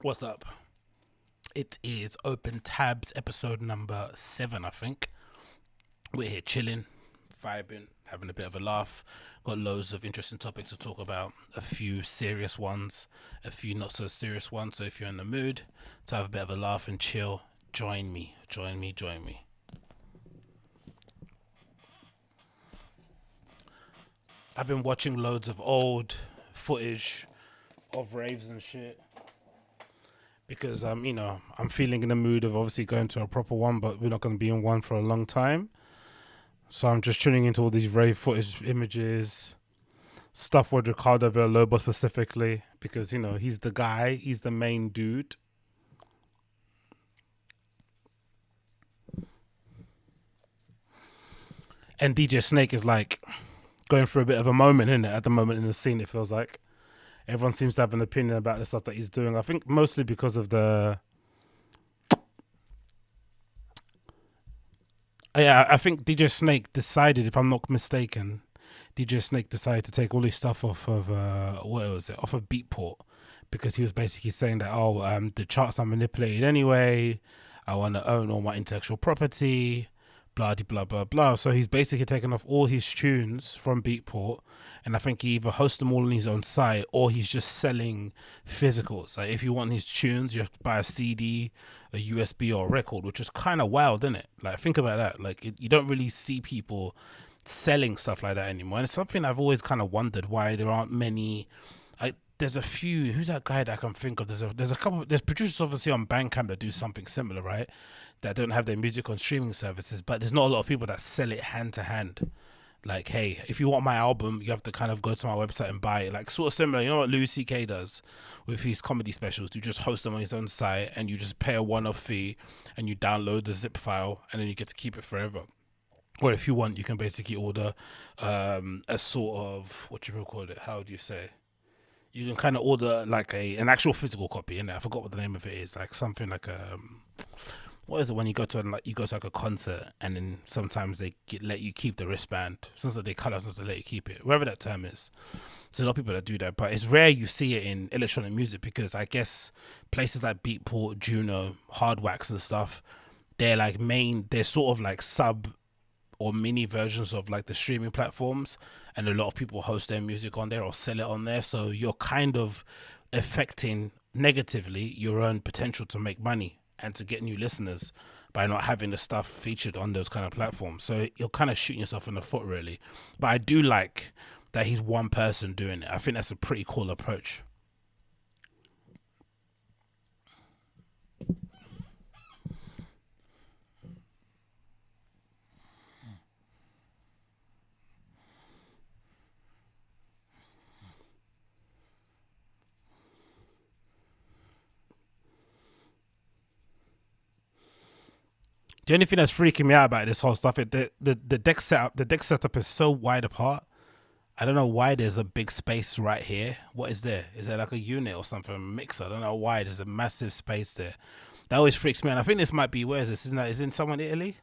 What's up? It is Open Tabs episode number 7, I think. We're here chilling, vibing, having a bit of a laugh. Got loads of interesting topics to talk about. A few serious ones, a few not so serious ones. So if you're in the mood to have a bit of a laugh and chill, join me. I've been watching loads of old footage of raves and shit because I'm feeling in the mood of obviously going to a proper one, but we're not going to be in one for a long time. So I'm just tuning into all these rave footage images, stuff with Ricardo Villalobos specifically, because he's the guy, he's the main dude. And DJ Snake is like going through a bit of a moment, isn't it? At the moment in the scene, it feels like everyone seems to have an opinion about the stuff that he's doing. I think mostly because of I think DJ Snake decided, if I'm not mistaken, DJ Snake decided to take all his stuff off of off of Beatport, because he was basically saying that the charts are manipulated anyway. I want to own all my intellectual property, blah blah blah blah. So he's basically taken off all his tunes from Beatport, and I think he either hosts them all on his own site or he's just selling physicals. Like if you want his tunes, you have to buy a CD, a USB, or a record, which is kind of wild, isn't it? Like think about that. Like you don't really see people selling stuff like that anymore, and it's something I've always kind of wondered why there aren't many. There's a few. Who's that guy that I can think of? There's a couple. There's producers obviously on Bandcamp that do something similar, right? That don't have their music on streaming services, but there's not a lot of people that sell it hand to hand. Like, hey, if you want my album, you have to kind of go to my website and buy it. Like, sort of similar. You know what Louis C.K. does with his comedy specials? You just host them on his own site, and you just pay a one-off fee, and you download the zip file, and then you get to keep it forever. Or if you want, you can basically order a sort of, what you call it? How do you say? You can kind of order like an actual physical copy. And I forgot what the name of it is. Like something like what is it when you go to like a concert, and then sometimes they let you keep the wristband. Since they cut out, they let you keep it. Whatever that term is. There's a lot of people that do that, but it's rare you see it in electronic music, because I guess places like Beatport, Juno, Hardwax and stuff, they're sort of like sub or mini versions of like the streaming platforms, and a lot of people host their music on there or sell it on there. So you're kind of affecting negatively your own potential to make money and to get new listeners by not having the stuff featured on those kind of platforms. So you're kind of shooting yourself in the foot, really. But I do like that he's one person doing it. I think that's a pretty cool approach. The only thing that's freaking me out about this whole stuff is the deck setup. The deck setup is so wide apart. I don't know why there's a big space right here. What is there? Is there like a unit or something? A mixer? I don't know why there's a massive space there. That always freaks me out. I think this might be, where is this? Isn't that? Is it in someone in Italy?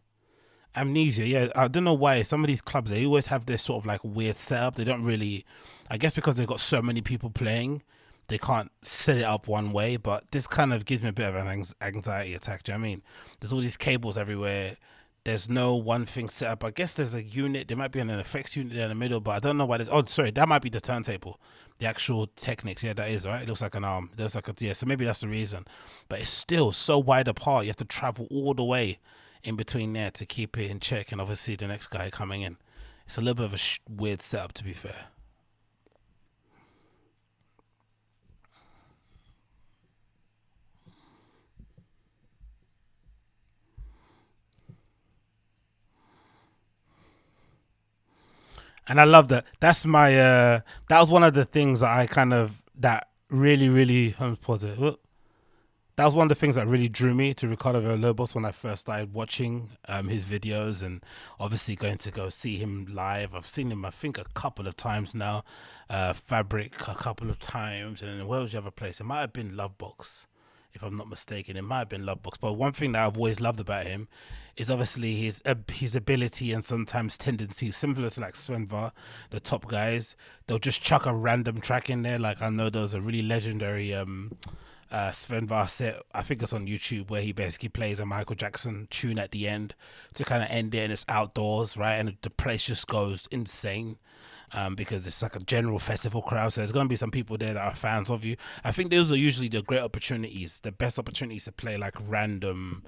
Amnesia. Yeah, I don't know why some of these clubs, they always have this sort of like weird setup. They don't really. I guess because they've got so many people playing, they can't set it up one way. But this kind of gives me a bit of an anxiety attack. Do you know what I mean? There's all these cables everywhere. There's no one thing set up. I guess there's a unit. There might be an effects unit there in the middle, but I don't know why. Oh, sorry, that might be the turntable. The actual Technics. Yeah, that is, right? It looks like an arm. There's like a, yeah, so maybe that's the reason. But it's still so wide apart. You have to travel all the way in between there to keep it in check. And obviously the next guy coming in. It's a little bit of a weird setup, to be fair. And I love that. That's my that was one of the things that I kind of that really pause it. That was one of the things that really drew me to Ricardo Villalobos when I first started watching his videos, and obviously going to go see him live. I've seen him, I think, a couple of times now. Fabric a couple of times, and where was the other place? It might have been Lovebox, if I'm not mistaken. It might have been Lovebox. But one thing that I've always loved about him is obviously his ability and sometimes tendencies, similar to like Svenva, the top guys. They'll just chuck a random track in there. Like I know there was a really legendary Sven Vaset, I think it's on YouTube, where he basically plays a Michael Jackson tune at the end to kind of end it, and it's outdoors, right? And the place just goes insane. Because it's like a general festival crowd, so there's going to be some people there that are fans of you. I think those are usually the great opportunities, the best opportunities to play like random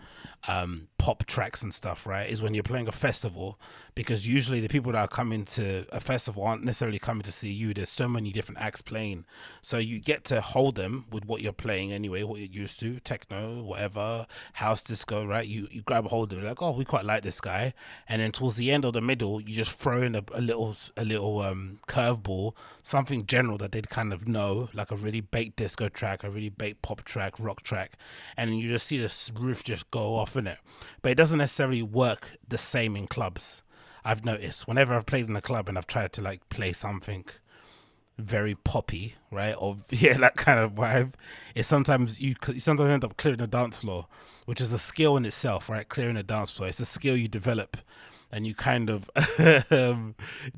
pop tracks and stuff, right? Is when you're playing a festival, because usually the people that are coming to a festival aren't necessarily coming to see you. There's so many different acts playing, so you get to hold them with what you're playing anyway, what you're used to, techno, whatever, house, disco, right? You grab a hold of it, like, oh, we quite like this guy, and then towards the end or the middle, you just throw in a little curveball, something general that they'd kind of know, like a really baked disco track, a really baked pop track, rock track, and you just see this roof just go off in it. But it doesn't necessarily work the same in clubs. I've noticed whenever I've played in a club and I've tried to like play something very poppy, right, or yeah, that kind of vibe, it's sometimes you sometimes end up clearing the dance floor, which is a skill in itself, right? Clearing the dance floor, it's a skill you develop, and you kind of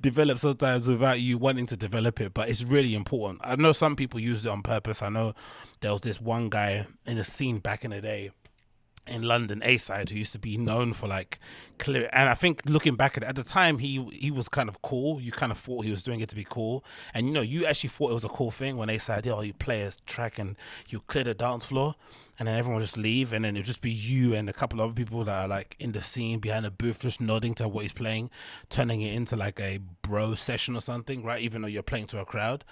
develop sometimes without you wanting to develop it, but it's really important. I know some people use it on purpose. I know there was this one guy in the scene back in the day in London, A-side, who used to be known for like clear, and I think looking back at the time, he was kind of cool. You kind of thought he was doing it to be cool, and you actually thought it was a cool thing when A-side, you play a track and you clear the dance floor, and then everyone will just leave, and then it'll just be you and a couple of other people that are like in the scene behind the booth just nodding to what he's playing, turning it into like a bro session or something, right? Even though you're playing to a crowd.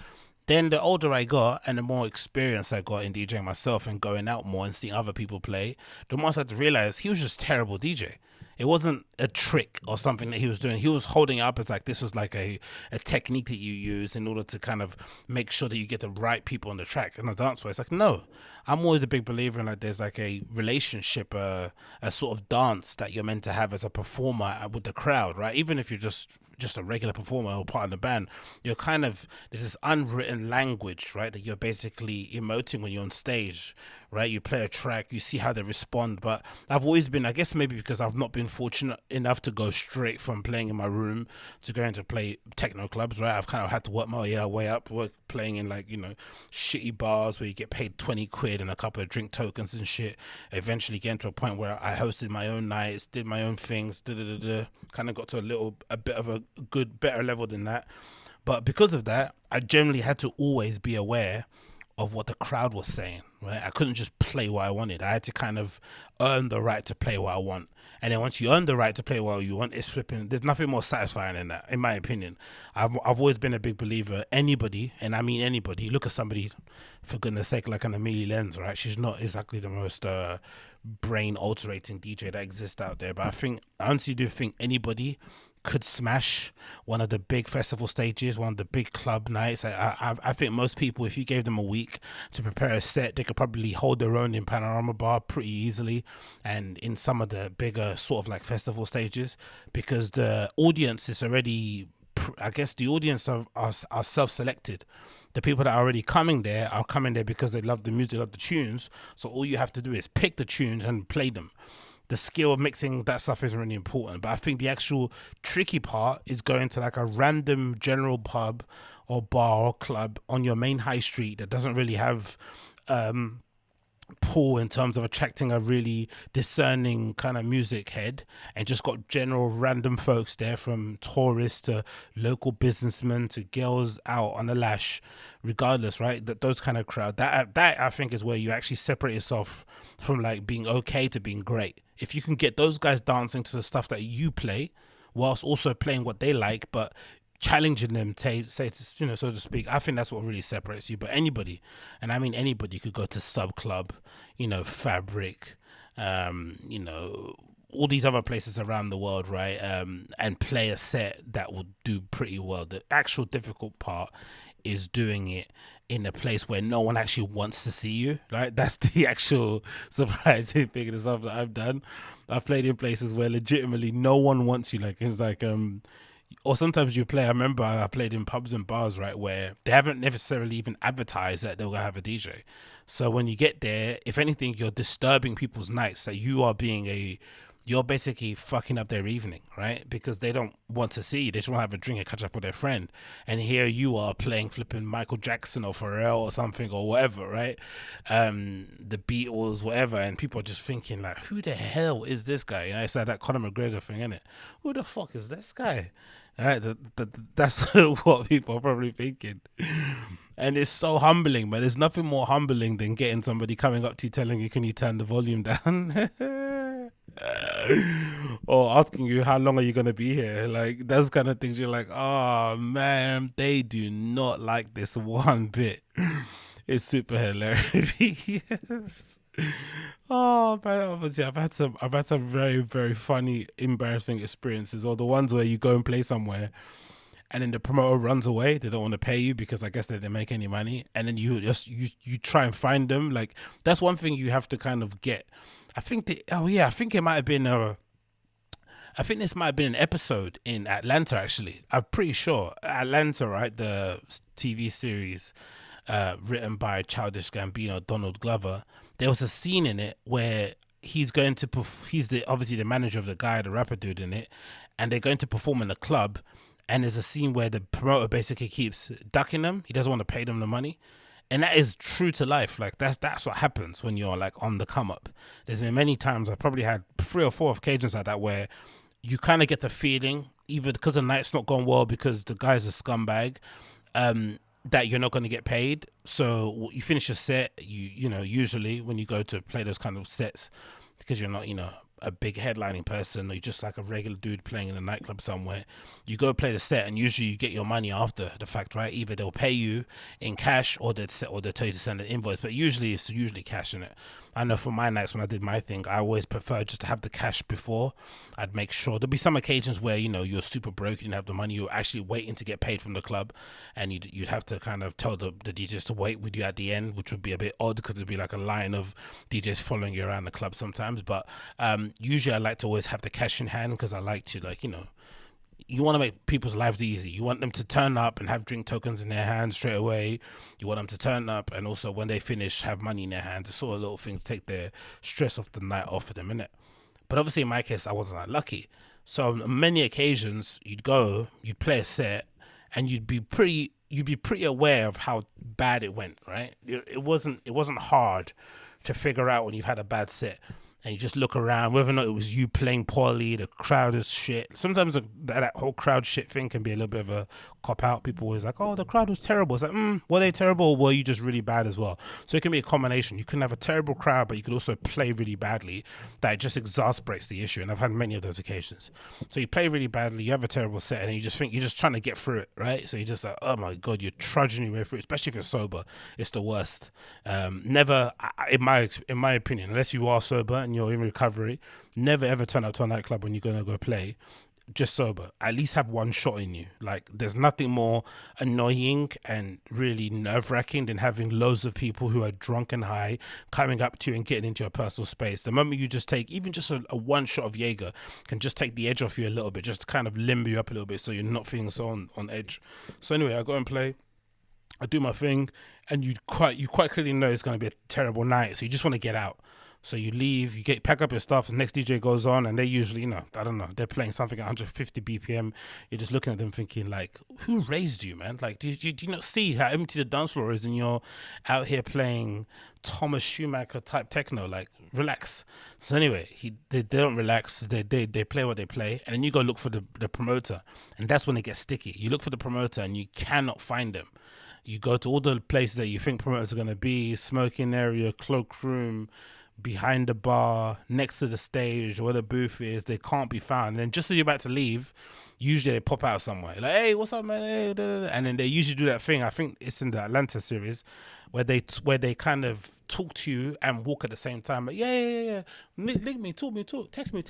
Then the older I got and the more experience I got in DJing myself and going out more and seeing other people play, the more I started to realize he was just a terrible DJ. It wasn't a trick or something that he was doing. He was holding it up as like this was like a technique that you use in order to kind of make sure that you get the right people on the track and the dance floor. It's like, no, I'm always a big believer in like there's like a relationship, a sort of dance that you're meant to have as a performer with the crowd, right? Even if you're just a regular performer or part of the band, you're kind of, there's this unwritten language, right, that you're basically emoting when you're on stage, right? You play a track, you see how they respond. But I've always been, I guess maybe because I've not been fortunate enough to go straight from playing in my room to going to play techno clubs, right? I've kind of had to work my way up, playing in like, shitty bars where you get paid 20 quid and a couple of drink tokens and shit. Eventually getting to a point where I hosted my own nights, did my own things, kind of got to a bit of a better level than that. But because of that, I generally had to always be aware of what the crowd was saying, right? I couldn't just play what I wanted. I had to kind of earn the right to play what I want. And then once you earn the right to play what you want, it's flipping. There's nothing more satisfying than that, in my opinion. I've always been a big believer. Anybody, and I mean anybody, look at somebody, for goodness sake, like an Amelie Lenz, right? She's not exactly the most brain alterating DJ that exists out there. But I honestly do think anybody could smash one of the big festival stages, one of the big club nights. I think most people, if you gave them a week to prepare a set, they could probably hold their own in Panorama Bar pretty easily and in some of the bigger sort of like festival stages, because the audience is already, I guess the audience are self-selected. The people that are already coming there are coming there because they love the music, love the tunes. So all you have to do is pick the tunes and play them. The skill of mixing that stuff is really important. But I think the actual tricky part is going to like a random general pub or bar or club on your main high street that doesn't really have pull in terms of attracting a really discerning kind of music head, and just got general random folks there, from tourists to local businessmen to girls out on the lash, regardless, right? Those kind of crowd, that I think is where you actually separate yourself from like being okay to being great. If you can get those guys dancing to the stuff that you play whilst also playing what they like, but challenging them, say, so to speak, I think that's what really separates you. But anybody, and I mean anybody, could go to Sub Club, Fabric, all these other places around the world, right, and play a set that will do pretty well. The actual difficult part is doing it in a place where no one actually wants to see you, right? That's the actual surprising thing in the stuff that I've done. I've played in places where legitimately no one wants you. Like, it's like, or sometimes you play, I remember I played in pubs and bars, right, where they haven't necessarily even advertised that they're going to have a DJ. So when you get there, if anything, you're disturbing people's nights, that you are being a you're basically fucking up their evening, right? Because they don't want to see you. They just want to have a drink and catch up with their friend. And here you are playing flipping Michael Jackson or Pharrell or something or whatever, right? The Beatles, whatever. And people are just thinking like, who the hell is this guy? You know, it's like that Conor McGregor thing, isn't it? Who the fuck is this guy? All right, that's what people are probably thinking. And it's so humbling, but there's nothing more humbling than getting somebody coming up to you telling you, can you turn the volume down? Or asking you, how long are you going to be here? Like, those kind of things. You're like, oh, man, they do not like this one bit. It's super hilarious. Oh man, obviously I've had some very, very funny, embarrassing experiences, or the ones where you go and play somewhere and then the promoter runs away. They don't want to pay you because I guess they didn't make any money, and then you try and find them. Like, that's one thing you have to kind of get. I think I think it might have been I think this might have been an episode in Atlanta, actually. I'm pretty sure. Atlanta, right? The TV series written by Childish Gambino, Donald Glover. There was a scene in it where he's going to he's obviously the manager of the guy, the rapper dude in it, and they're going to perform in the club. And there's a scene where the promoter basically keeps ducking them. He doesn't want to pay them the money. And that is true to life. Like, that's what happens when you're like on the come up. There's been many times, I probably had 3 or 4 occasions like that, where you kind of get the feeling, either because the night's not gone well because the guy's a scumbag, that you're not going to get paid. So you finish your set, you know, usually when you go to play those kind of sets, because you're not, you know, a big headlining person, or you're just like a regular dude playing in a nightclub somewhere, you go play the set, and usually you get your money after the fact, right? Either they'll pay you in cash, or they'll tell you to send an invoice, but usually it's cash in it. I know for my nights when I did my thing, I always prefer just to have the cash before. I'd make sure there'll be some occasions where, you know, you're super broke, you didn't have the money, you're actually waiting to get paid from the club, and you'd have to kind of tell the DJs to wait with you at the end, which would be a bit odd because there'd be like a line of DJs following you around the club sometimes. But usually I like to always have the cash in hand, because I like to, like, you know, you want to make people's lives easy. You want them to turn up and have drink tokens in their hands straight away. You want them to turn up and also when they finish have money in their hands. It's sort of little things to take their stress off the night off for them, innit? But obviously in my case, I wasn't that lucky. So on many occasions, you'd play a set, and you'd be pretty aware of how bad it went, right? It wasn't hard to figure out when you've had a bad set. And you just look around, whether or not it was you playing poorly, the crowd is shit. Sometimes that whole crowd shit thing can be a little bit of a cop out. People always like, oh, the crowd was terrible. It's like, were they terrible, or were you just really bad as well? So it can be a combination. You can have a terrible crowd, but you could also play really badly. That just exasperates the issue. And I've had many of those occasions. So you play really badly, you have a terrible set, and you just think you're just trying to get through it, right? So you're just like, oh my God, you're trudging your way through it, especially if you're sober. It's the worst. Never, in my opinion, unless you are sober and you're in recovery, never ever turn up to a nightclub when you're gonna go play just sober. At least have one shot in you. Like, there's nothing more annoying and really nerve-wracking than having loads of people who are drunk and high coming up to you and getting into your personal space. The moment you just take even just a one shot of Jaeger can just take the edge off you a little bit, just to kind of limber you up a little bit so you're not feeling so on edge. So anyway, I go and play, I do my thing, and you quite clearly know it's going to be a terrible night, so you just want to get out. So you leave, pack up your stuff, the next DJ goes on, and they usually, you know, I don't know, they're playing something at 150 BPM. You're just looking at them thinking, like, who raised you, man? Like, do you not see how empty the dance floor is, and you're out here playing Thomas Schumacher type techno? Like, relax. So anyway, they don't relax. They play what they play, and then you go look for the promoter, and that's when it gets sticky. You look for the promoter, and you cannot find them. You go to all the places that you think promoters are going to be, smoking area, cloakroom, behind the bar, next to the stage, where the booth is. They can't be found. And then just as you're about to leave, usually they pop out somewhere. Like, hey, what's up, man? Hey, da, da, da. And then they usually do that thing, I think it's in the Atlanta series, where they kind of talk to you and walk at the same time. Like, yeah. Link me, talk, text me.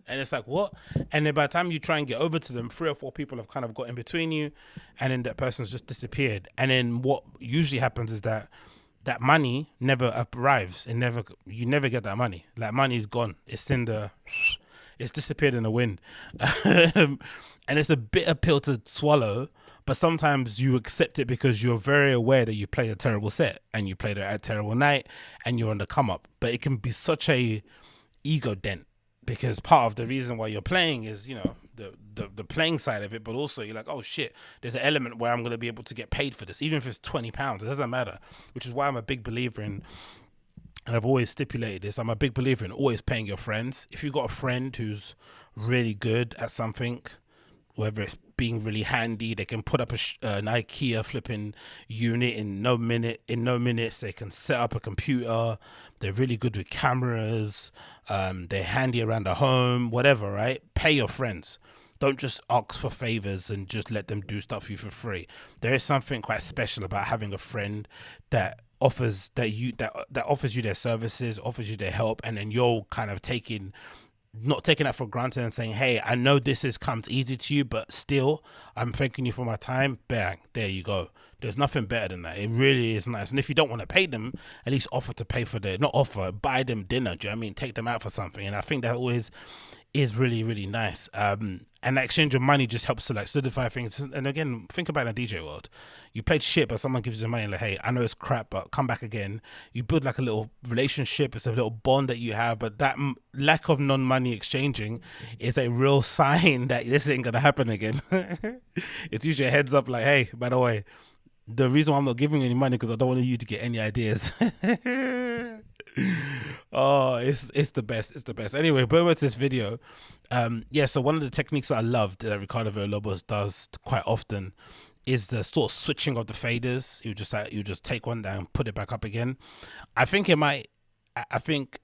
And it's like, what? And then by the time you try and get over to them, 3 or 4 people have kind of got in between you, and then that person's just disappeared. And then what usually happens is that money never arrives. You never get that money. Like, money's gone. It's disappeared in the wind. And it's a bitter pill to swallow, but sometimes you accept it because you're very aware that you played a terrible set and you played a terrible night and you're on the come up. But it can be such a ego dent because part of the reason why you're playing is, you know, the playing side of it, but also you're like, oh shit, there's an element where I'm going to be able to get paid for this, even if it's £20, it doesn't matter. Which is why I'm a big believer in, and I've always stipulated this, I'm a big believer in always paying your friends. If you've got a friend who's really good at something, whether it's being really handy, they can put up an IKEA flipping unit in no minutes. They can set up a computer. They're really good with cameras. They're handy around the home, whatever. Right? Pay your friends. Don't just ask for favors and just let them do stuff for you for free. There is something quite special about having a friend that offers you their services, offers you their help, and then you're kind of not taking that for granted and saying, hey, I know comes easy to you, but still I'm thanking you for my time. Bang, there you go. There's nothing better than that. It really is nice. And if you don't want to pay them, at least offer to pay for not offer, buy them dinner. Do you know what I mean? Take them out for something. And I think that always is really, really nice. And that exchange of money just helps to like solidify things. And again, think about it in the DJ world. You played shit, but someone gives you money like, hey, I know it's crap, but come back again. You build like a little relationship. It's a little bond that you have, but that lack of non-money exchanging is a real sign that this ain't gonna happen again. It's usually a heads up like, hey, by the way, the reason why I'm not giving you any money because I don't want you to get any ideas. Oh, it's the best. It's the best. Anyway, but with this video, so one of the techniques that I love that Ricardo Villalobos does quite often is the sort of switching of the faders. You just take one down, put it back up again. I think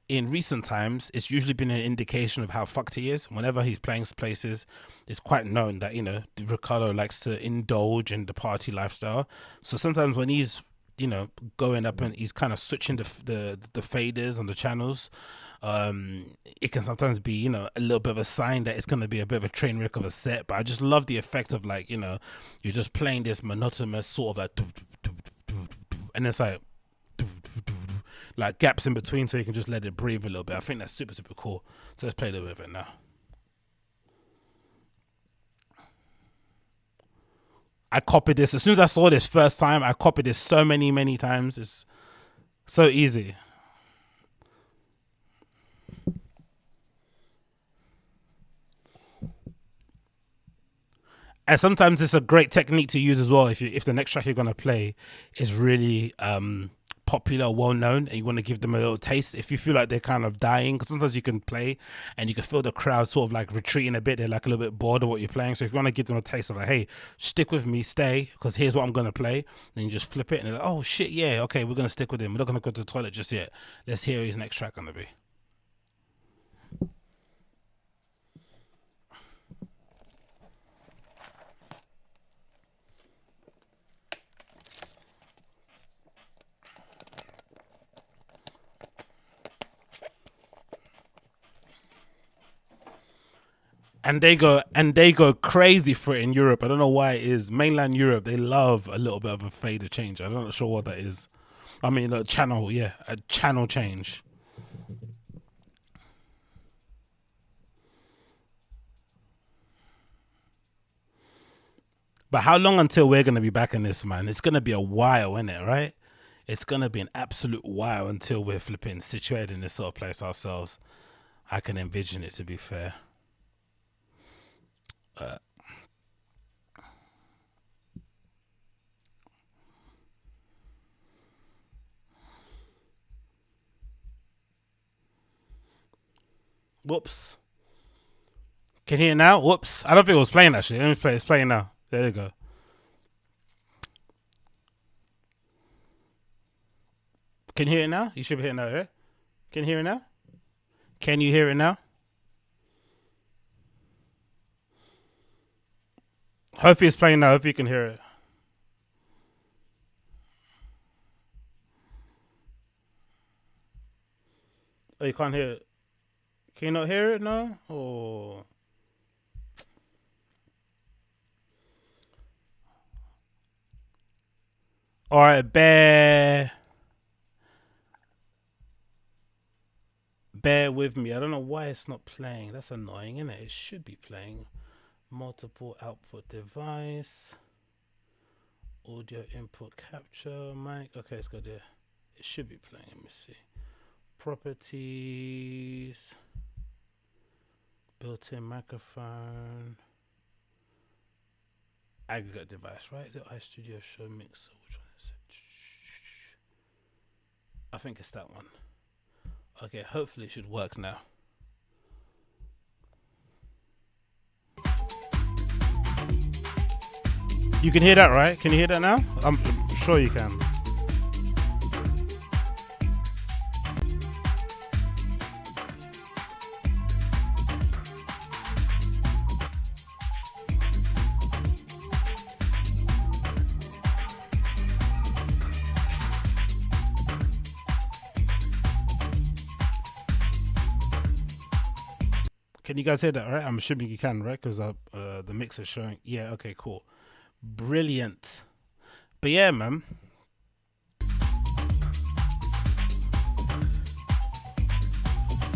in recent times, it's usually been an indication of how fucked he is. Whenever he's playing places, it's quite known that, you know, Ricardo likes to indulge in the party lifestyle. So sometimes when he's, you know, going up and he's kind of switching the faders on the channels, it can sometimes be, you know, a little bit of a sign that it's going to be a bit of a train wreck of a set. But I just love the effect of, like, you know, you're just playing this monotonous sort of and it's like gaps in between, so you can just let it breathe a little bit. I think that's super, super cool. So let's play a little bit of it now. I copied this as soon as I saw this first time. I copied this so many times. It's so easy. And sometimes it's a great technique to use as well if the next track you're gonna play is really popular, well known, and you want to give them a little taste. If you feel like they're kind of dying, because sometimes you can play and you can feel the crowd sort of like retreating a bit. They're like a little bit bored of what you're playing. So if you want to give them a taste of like, hey, stick with me, stay, because here's what I'm gonna play, then you just flip it and they're like, oh shit, yeah, okay, we're gonna stick with him. We're not gonna go to the toilet just yet. Let's hear his next track gonna be. And they go crazy for it in Europe. I don't know why it is. Mainland Europe, they love a little bit of a fader change. I'm not sure what that is. I mean, a channel change. But how long until we're gonna be back in this, man? It's gonna be a while, isn't it? Right? It's gonna be an absolute while until we're flipping situated in this sort of place ourselves. I can envision it, to be fair. Whoops. Can you hear it now? Whoops. I don't think it was playing actually. Let me play. It's playing now. There you go. Can you hear it now? You should be hearing it now, right? Can you hear it now? Can you hear it now? Hopefully it's playing now. Hopefully you can hear it. Oh, you can't hear it. Can you not hear it now? Oh. All right, bear with me. I don't know why it's not playing. That's annoying, isn't it? It should be playing. Multiple output device. Audio input capture mic. Okay, let's go there. It should be playing. Let me see. Properties. Built-in microphone. Aggregate device, right? Is it iStudio Show Mixer? Which one is it? I think it's that one. Okay, hopefully it should work now. You can hear that, right? Can you hear that now? I'm sure you can. Can you guys hear that, right? I'm assuming you can, right? Because the mix is showing. Yeah, okay, cool. Brilliant. But yeah, man.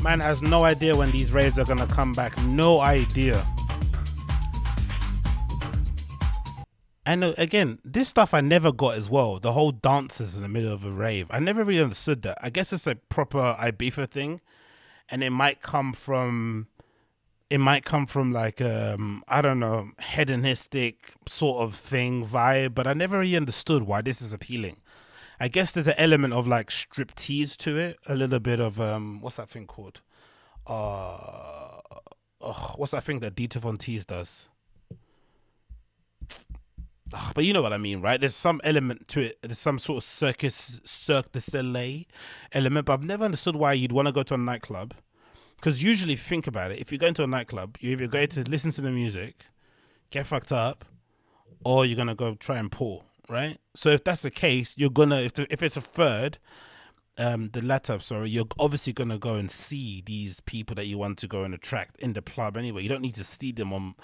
Man has no idea when these raves are going to come back. No idea. And again, this stuff I never got as well. The whole dances in the middle of a rave. I never really understood that. I guess it's a proper Ibiza thing. And it might come from like I don't know, hedonistic sort of thing vibe, but I never really understood why this is appealing. I guess there's an element of like striptease to it, a little bit of what's that thing called? What's that thing that Dieter Von Teese does? But you know what I mean, right? There's some element to it. There's some sort of Cirque du Soleil element, but I've never understood why you'd want to go to a nightclub. Because usually, think about it, if you go into a nightclub, you're either going to listen to the music, get fucked up, or you're going to go try and pull, right? So if that's the case, you're going to, if it's a third, the latter, sorry, you're obviously going to go and see these people that you want to go and attract in the club anyway. You don't need to see them on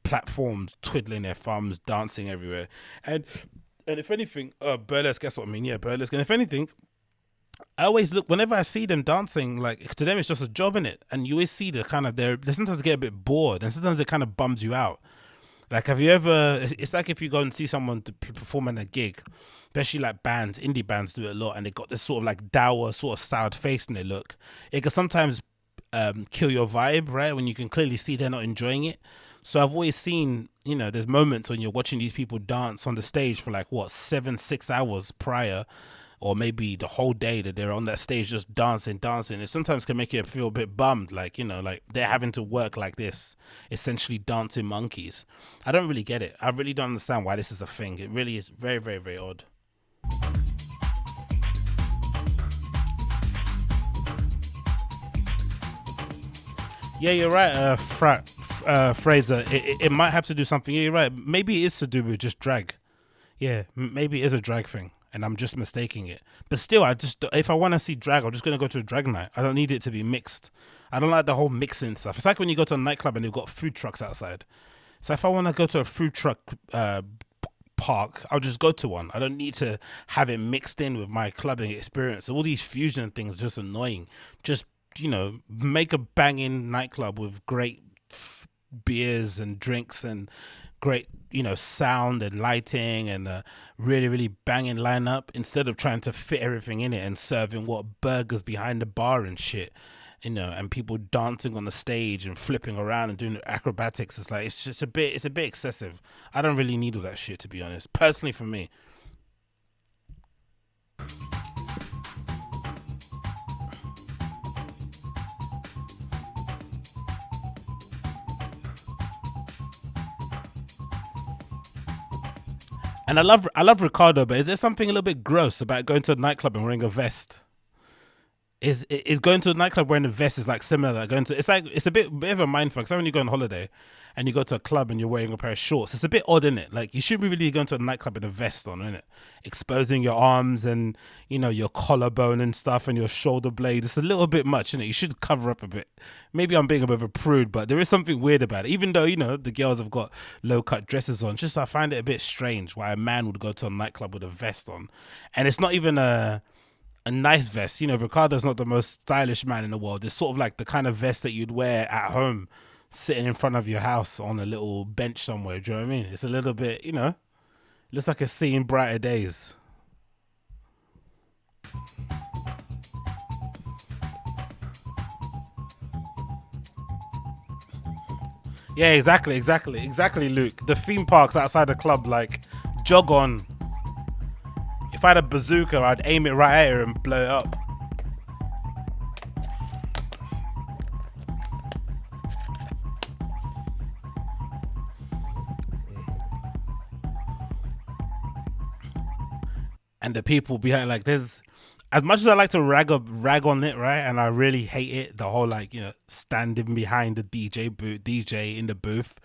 platforms, twiddling their thumbs, dancing everywhere. And if anything, burlesque, guess what I mean? Yeah, burlesque. And if anything, I always look, whenever I see them dancing, like to them it's just a job in it, and you always see the kind of they sometimes get a bit bored, and sometimes it kind of bums you out. Like, have you ever? It's like if you go and see someone to perform at a gig, especially like bands, indie bands do it a lot, and they got this sort of like dour, sort of soured face in their look. It can sometimes kill your vibe, right? When you can clearly see they're not enjoying it. So I've always seen, there's moments when you're watching these people dance on the stage for like what 6 hours prior, or maybe the whole day that they're on that stage just dancing. It sometimes can make you feel a bit bummed, like, like they're having to work like this, essentially dancing monkeys. I don't really get it. I really don't understand why this is a thing. It really is very, very, very odd. Yeah, you're right, Fraser. It might have to do something. Yeah, you're right. Maybe it is to do with just drag. Yeah, maybe it is a drag thing, and I'm just mistaking it. But still, if I want to see drag, I'm just going to go to a drag night. I don't need it to be mixed. I don't like the whole mixing stuff. It's like when you go to a nightclub and they've got food trucks outside. So if I want to go to a food truck park, I'll just go to one. I don't need to have it mixed in with my clubbing experience. All these fusion things are just annoying. Just, make a banging nightclub with great beers and drinks and great, sound and lighting and a really, really banging lineup, instead of trying to fit everything in it and serving burgers behind the bar and shit, and people dancing on the stage and flipping around and doing acrobatics. It's like, it's a bit excessive. I don't really need all that shit, to be honest, personally, for me. And I love Ricardo, but is there something a little bit gross about going to a nightclub and wearing a vest? Is going to a nightclub wearing a vest is like similar to going to, it's a bit of a mindfuck. It's like when you go on holiday and you go to a club and you're wearing a pair of shorts. It's a bit odd, isn't it? Like, you shouldn't be really going to a nightclub with a vest on, isn't it? Exposing your arms and, your collarbone and stuff and your shoulder blade. It's a little bit much, isn't it? You should cover up a bit. Maybe I'm being a bit of a prude, but there is something weird about it. Even though, the girls have got low-cut dresses on, just I find it a bit strange why a man would go to a nightclub with a vest on. And it's not even a nice vest. Ricardo's not the most stylish man in the world. It's sort of like the kind of vest that you'd wear at home, sitting in front of your house on a little bench somewhere. Do you know what I mean? It's a little bit, looks like it's seeing brighter days. Yeah, exactly, Luke. The theme parks outside the club, like, jog on. If I had a bazooka, I'd aim it right at her and blow it up. And the people behind, like, there's, as much as I like to rag on it, right? And I really hate it, the whole, like, standing behind the DJ in the booth.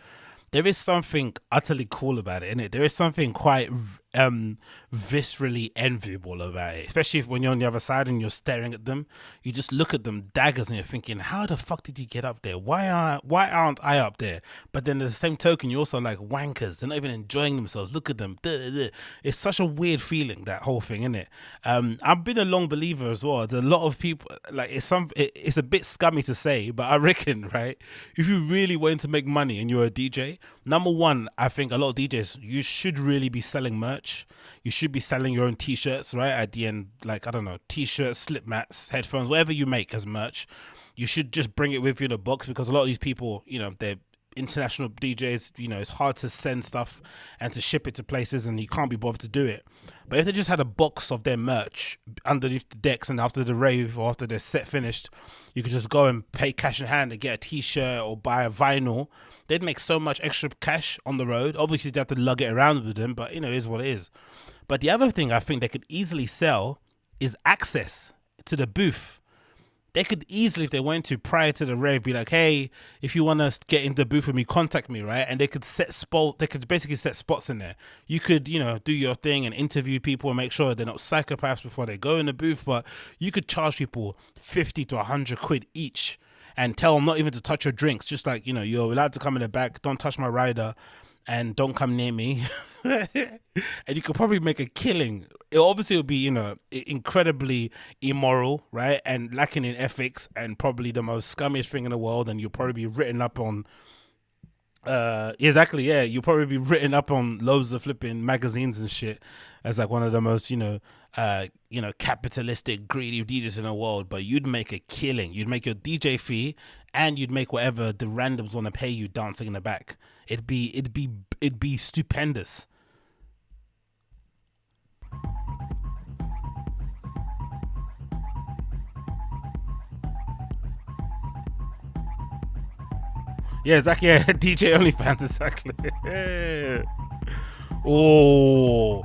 There is something utterly cool about it, innit? There is something quite viscerally enviable about it, especially if, when you're on the other side and you're staring at them. You just look at them daggers and you're thinking, how the fuck did you get up there? Why aren't I up there? But then at the same token, you're also like, wankers, they're not even enjoying themselves. Look at them. Duh, duh, duh. It's such a weird feeling, that whole thing, innit? I've been a long believer as well. There's a lot of people, like, it's a bit scummy to say, but I reckon, right, if you really want to make money and you're a DJ, number one, I think a lot of DJs, you should really be selling merch. You should be selling your own t-shirts, right? At the end, like, I don't know, t-shirts, slip mats, headphones, whatever you make as merch. You should just bring it with you in a box, because a lot of these people, they're international DJs, it's hard to send stuff and to ship it to places, and you can't be bothered to do it. But if they just had a box of their merch underneath the decks, and after the rave or after their set finished, you could just go and pay cash in hand and get a t-shirt or buy a vinyl. They'd make so much extra cash on the road. Obviously, they have to lug it around with them, but it is what it is. But the other thing I think they could easily sell is access to the booth. They could easily, if they went to prior to the rave, be like, hey, if you want to get into the booth with me, contact me, right? And they could basically set spots in there. You could, do your thing and interview people and make sure they're not psychopaths before they go in the booth. But you could charge people 50 to 100 quid each and tell them not even to touch your drinks. Just like, you're allowed to come in the back, don't touch my rider, and don't come near me. And you could probably make a killing. It obviously would be, incredibly immoral, right? And lacking in ethics, and probably the most scummiest thing in the world. And you'll probably be written up on, exactly, yeah. You'll probably be written up on loads of flipping magazines and shit as like one of the most, capitalistic, greedy DJs in the world. But you'd make a killing. You'd make your DJ fee, and you'd make whatever the randoms want to pay you dancing in the back. It'd be stupendous. Yeah, exactly. Yeah, DJ OnlyFans, exactly. Oh,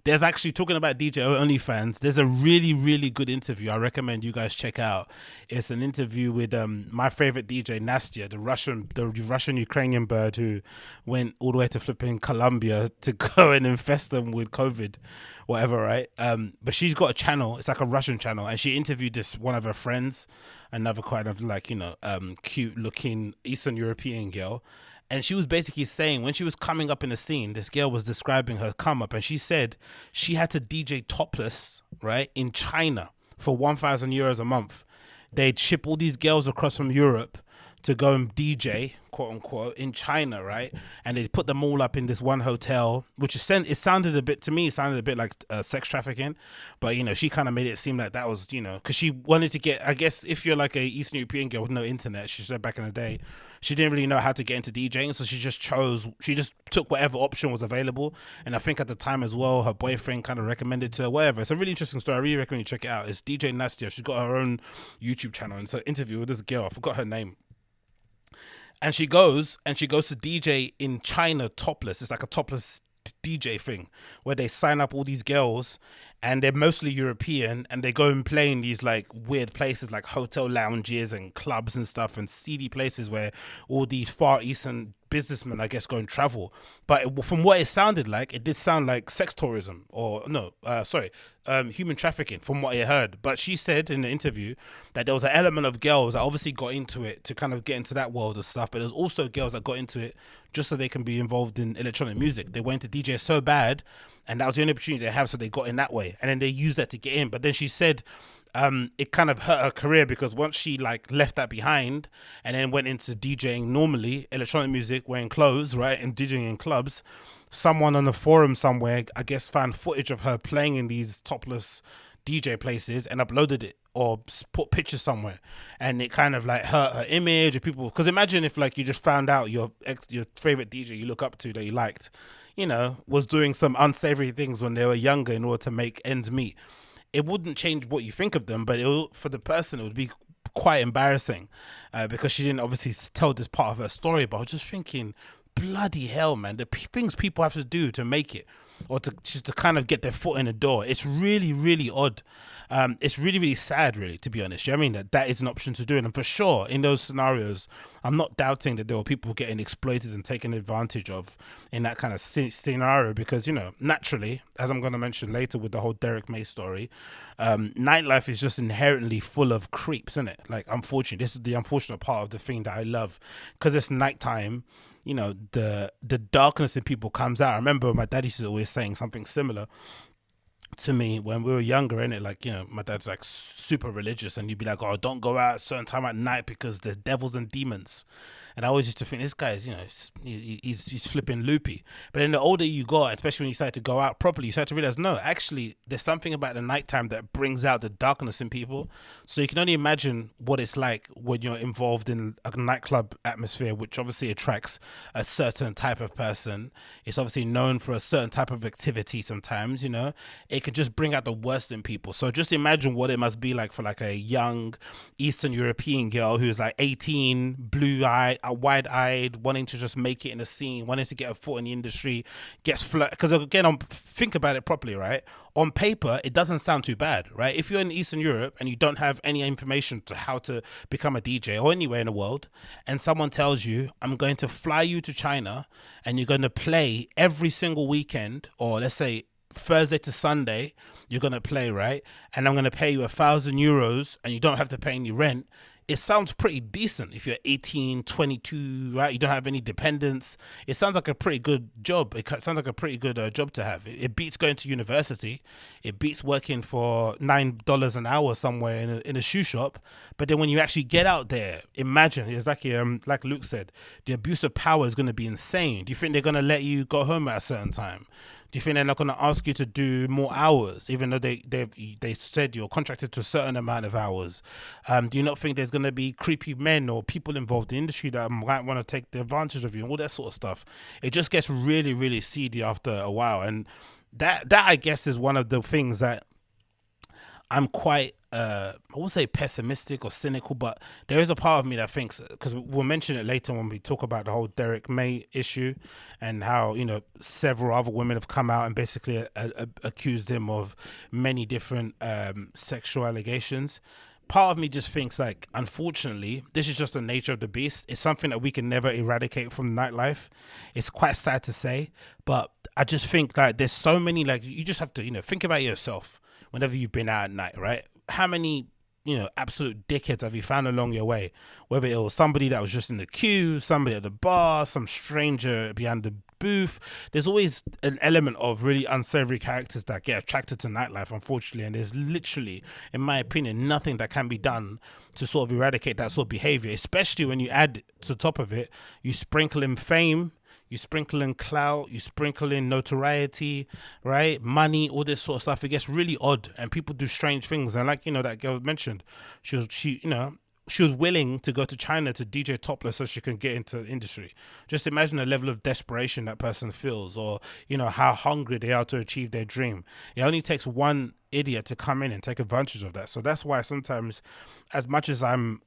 there's actually, talking about DJ OnlyFans, there's a really, really good interview I recommend you guys check out. It's an interview with my favorite DJ, Nastya, the Russian Ukrainian bird who went all the way to flipping Colombia to go and infest them with COVID, whatever, right? But she's got a channel. It's like a Russian channel, and she interviewed this one of her friends, another kind of like cute looking Eastern European girl. And she was basically saying, when she was coming up in the scene, this girl was describing her come up, and she said she had to DJ topless, right, in China for 1,000 euros a month. They'd ship all these girls across from Europe to go and DJ, quote unquote, in China, right? And they'd put them all up in this one hotel, which it sounded a bit like sex trafficking. But, she kind of made it seem like that was, because she wanted to get, I guess, if you're like a Eastern European girl with no internet, she said back in the day, she didn't really know how to get into DJing, so she just took whatever option was available. And I think at the time as well, her boyfriend kind of recommended to her, whatever. It's a really interesting story. I really recommend you check it out. It's DJ Nastya. She's got her own YouTube channel, and so interview with this girl, I forgot her name. And she goes to DJ in China topless. It's like a topless DJ thing where they sign up all these girls, and they're mostly European, and they go and play in these like weird places like hotel lounges and clubs and stuff, and seedy places where all these Far Eastern businessmen, I guess, go and travel. But from what it sounded like, it did sound like sex tourism, or no, human trafficking, from what I heard. But she said in the interview that there was an element of girls that obviously got into it to kind of get into that world of stuff, but there's also girls that got into it just so they can be involved in electronic music. They went to DJ so bad, and that was the only opportunity they have, so they got in that way, and then they used that to get in. But then she said it kind of hurt her career, because once she like left that behind and then went into DJing normally, electronic music, wearing clothes, right, and DJing in clubs, someone on the forum somewhere, I guess, found footage of her playing in these topless DJ places and uploaded it or put pictures somewhere, and it kind of like hurt her image or people. Because imagine if like you just found out your favorite DJ you look up to that you liked, was doing some unsavory things when they were younger in order to make ends meet. It wouldn't change what you think of them, but for the person it would be quite embarrassing, because she didn't obviously tell this part of her story. But I was just thinking, bloody hell, man, the things people have to do to make it, or to just to kind of get their foot in the door. It's really, really odd. It's really, really sad, really, to be honest. You know what I mean? That is an option to do it. And for sure, in those scenarios, I'm not doubting that there were people getting exploited and taken advantage of in that kind of scenario, because, naturally, as I'm going to mention later with the whole Derrick May story, nightlife is just inherently full of creeps, isn't it? Like, unfortunately, this is the unfortunate part of the thing that I love, because it's nighttime. The darkness in people comes out. I remember my dad used to always saying something similar to me when we were younger, innit? Like, my dad's like super religious, and you'd be like, oh, don't go out at a certain time at night because there's devils and demons. And I always used to think, this guy is, he's flipping loopy. But then the older you got, especially when you start to go out properly, you start to realize, no, actually, there's something about the nighttime that brings out the darkness in people. So you can only imagine what it's like when you're involved in a nightclub atmosphere, which obviously attracts a certain type of person. It's obviously known for a certain type of activity sometimes, It can just bring out the worst in people. So just imagine what it must be like for like a young Eastern European girl who's like 18, blue-eyed, wide-eyed, wanting to just make it in the scene, wanting to get a foot in the industry, gets because again, think about it properly, right? On paper, it doesn't sound too bad, right? If you're in Eastern Europe and you don't have any information to how to become a DJ or anywhere in the world, and someone tells you, I'm going to fly you to China and you're going to play every single weekend, or let's say Thursday to Sunday, you're going to play, right? And I'm going to pay you €1,000 and you don't have to pay any rent. It sounds pretty decent if you're 18, 22, right? You don't have any dependents. It sounds like a pretty good job. It sounds like a pretty good job to have. It beats going to university. It beats working for $9 an hour somewhere in a shoe shop. But then when you actually get out there, imagine, exactly like Luke said, the abuse of power is going to be insane. Do you think they're going to let you go home at a certain time? Do you think they're not going to ask you to do more hours, even though they said you're contracted to a certain amount of hours? Do you not think there's going to be creepy men or people involved in the industry that might want to take the advantage of you and all that sort of stuff? It just gets really, really seedy after a while. And that I guess is one of the things that I'm quite, I won't say pessimistic or cynical, but there is a part of me that thinks, because we'll mention it later when we talk about the whole Derrick May issue and how, several other women have come out and basically accused him of many different sexual allegations. Part of me just thinks, like, unfortunately, this is just the nature of the beast. It's something that we can never eradicate from nightlife. It's quite sad to say, but I just think like there's so many, like, you just have to, think about yourself whenever you've been out at night, right? How many, absolute dickheads have you found along your way? Whether it was somebody that was just in the queue, somebody at the bar, some stranger behind the booth. There's always an element of really unsavory characters that get attracted to nightlife, unfortunately. And there's literally, in my opinion, nothing that can be done to sort of eradicate that sort of behavior, especially when you add to top of it, you sprinkle in fame, you sprinkle in clout, you sprinkle in notoriety, right? Money, all this sort of stuff. It gets really odd and people do strange things. And like, that girl mentioned, she was willing to go to China to DJ topless so she can get into the industry. Just imagine the level of desperation that person feels, or, how hungry they are to achieve their dream. It only takes one idiot to come in and take advantage of that. So that's why sometimes, as much as I'm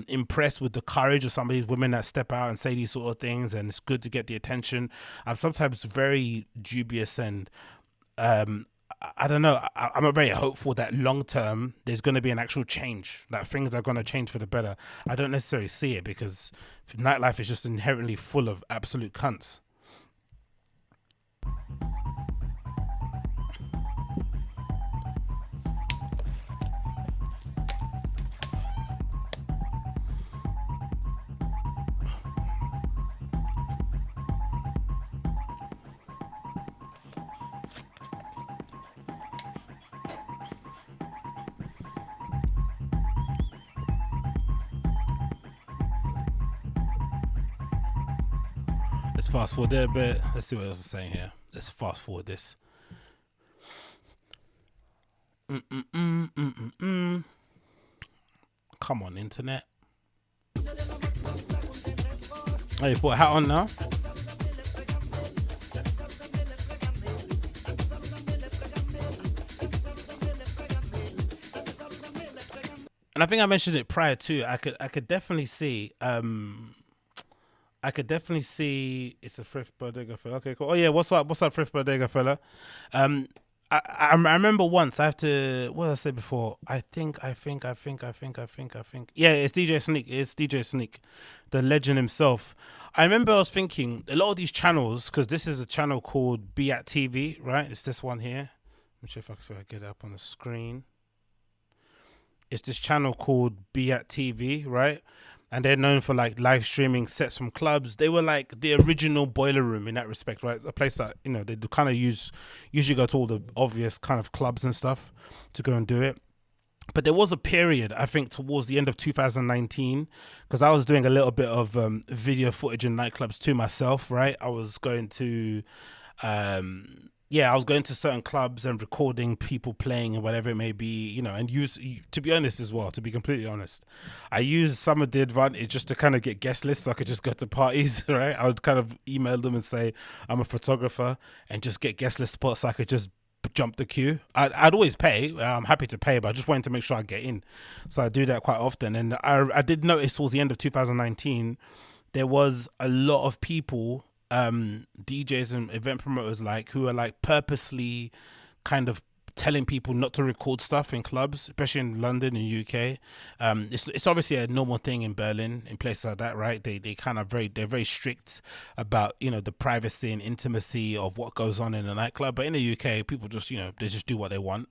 impressed with the courage of some of these women that step out and say these sort of things, and it's good to get the attention, I'm sometimes very dubious and I don't know, I'm not very hopeful that long term there's going to be an actual change, that things are going to change for the better. I don't necessarily see it, because nightlife is just inherently full of absolute cunts. Let's fast forward there a bit. Let's see what else is saying here. Let's fast forward this. Come on, internet. Oh, you put a hat on now? And I think I mentioned it prior too. I could definitely see it's a Thrift Bodega fella. Okay, cool. Oh yeah, what's up Thrift Bodega fella? Um I remember once I have to, what did I say before? I think. Yeah, it's DJ Sneak. It's DJ Sneak, the legend himself. I remember I was thinking a lot of these channels, because this is a channel called Be At TV, right? It's this one here. Let me see if I can get it up on the screen. It's this channel called Be At TV, right? And they're known for like live streaming sets from clubs. They were like the original Boiler Room in that respect, right? A place that, you know, they kind of usually go to all the obvious kind of clubs and stuff to go and do it. But there was a period, I think, towards the end of 2019, because I was doing a little bit of video footage in nightclubs too myself, right? I was going to certain clubs and recording people playing and whatever it may be, you know, and to be honest as well, to be completely honest, I used some of the advantage just to kind of get guest lists so I could just go to parties, right? I would kind of email them and say, I'm a photographer, and just get guest list spots so I could just jump the queue. I'd always pay. I'm happy to pay, but I just wanted to make sure I get in. So I do that quite often. And I did notice towards the end of 2019, there was a lot of people, DJs and event promoters, like, who are like purposely kind of telling people not to record stuff in clubs, especially in London and UK. It's obviously a normal thing in Berlin, in places like that, right? They kind of they're very strict about, you know, the privacy and intimacy of what goes on in a nightclub. But in the UK, people just, you know, they just do what they want.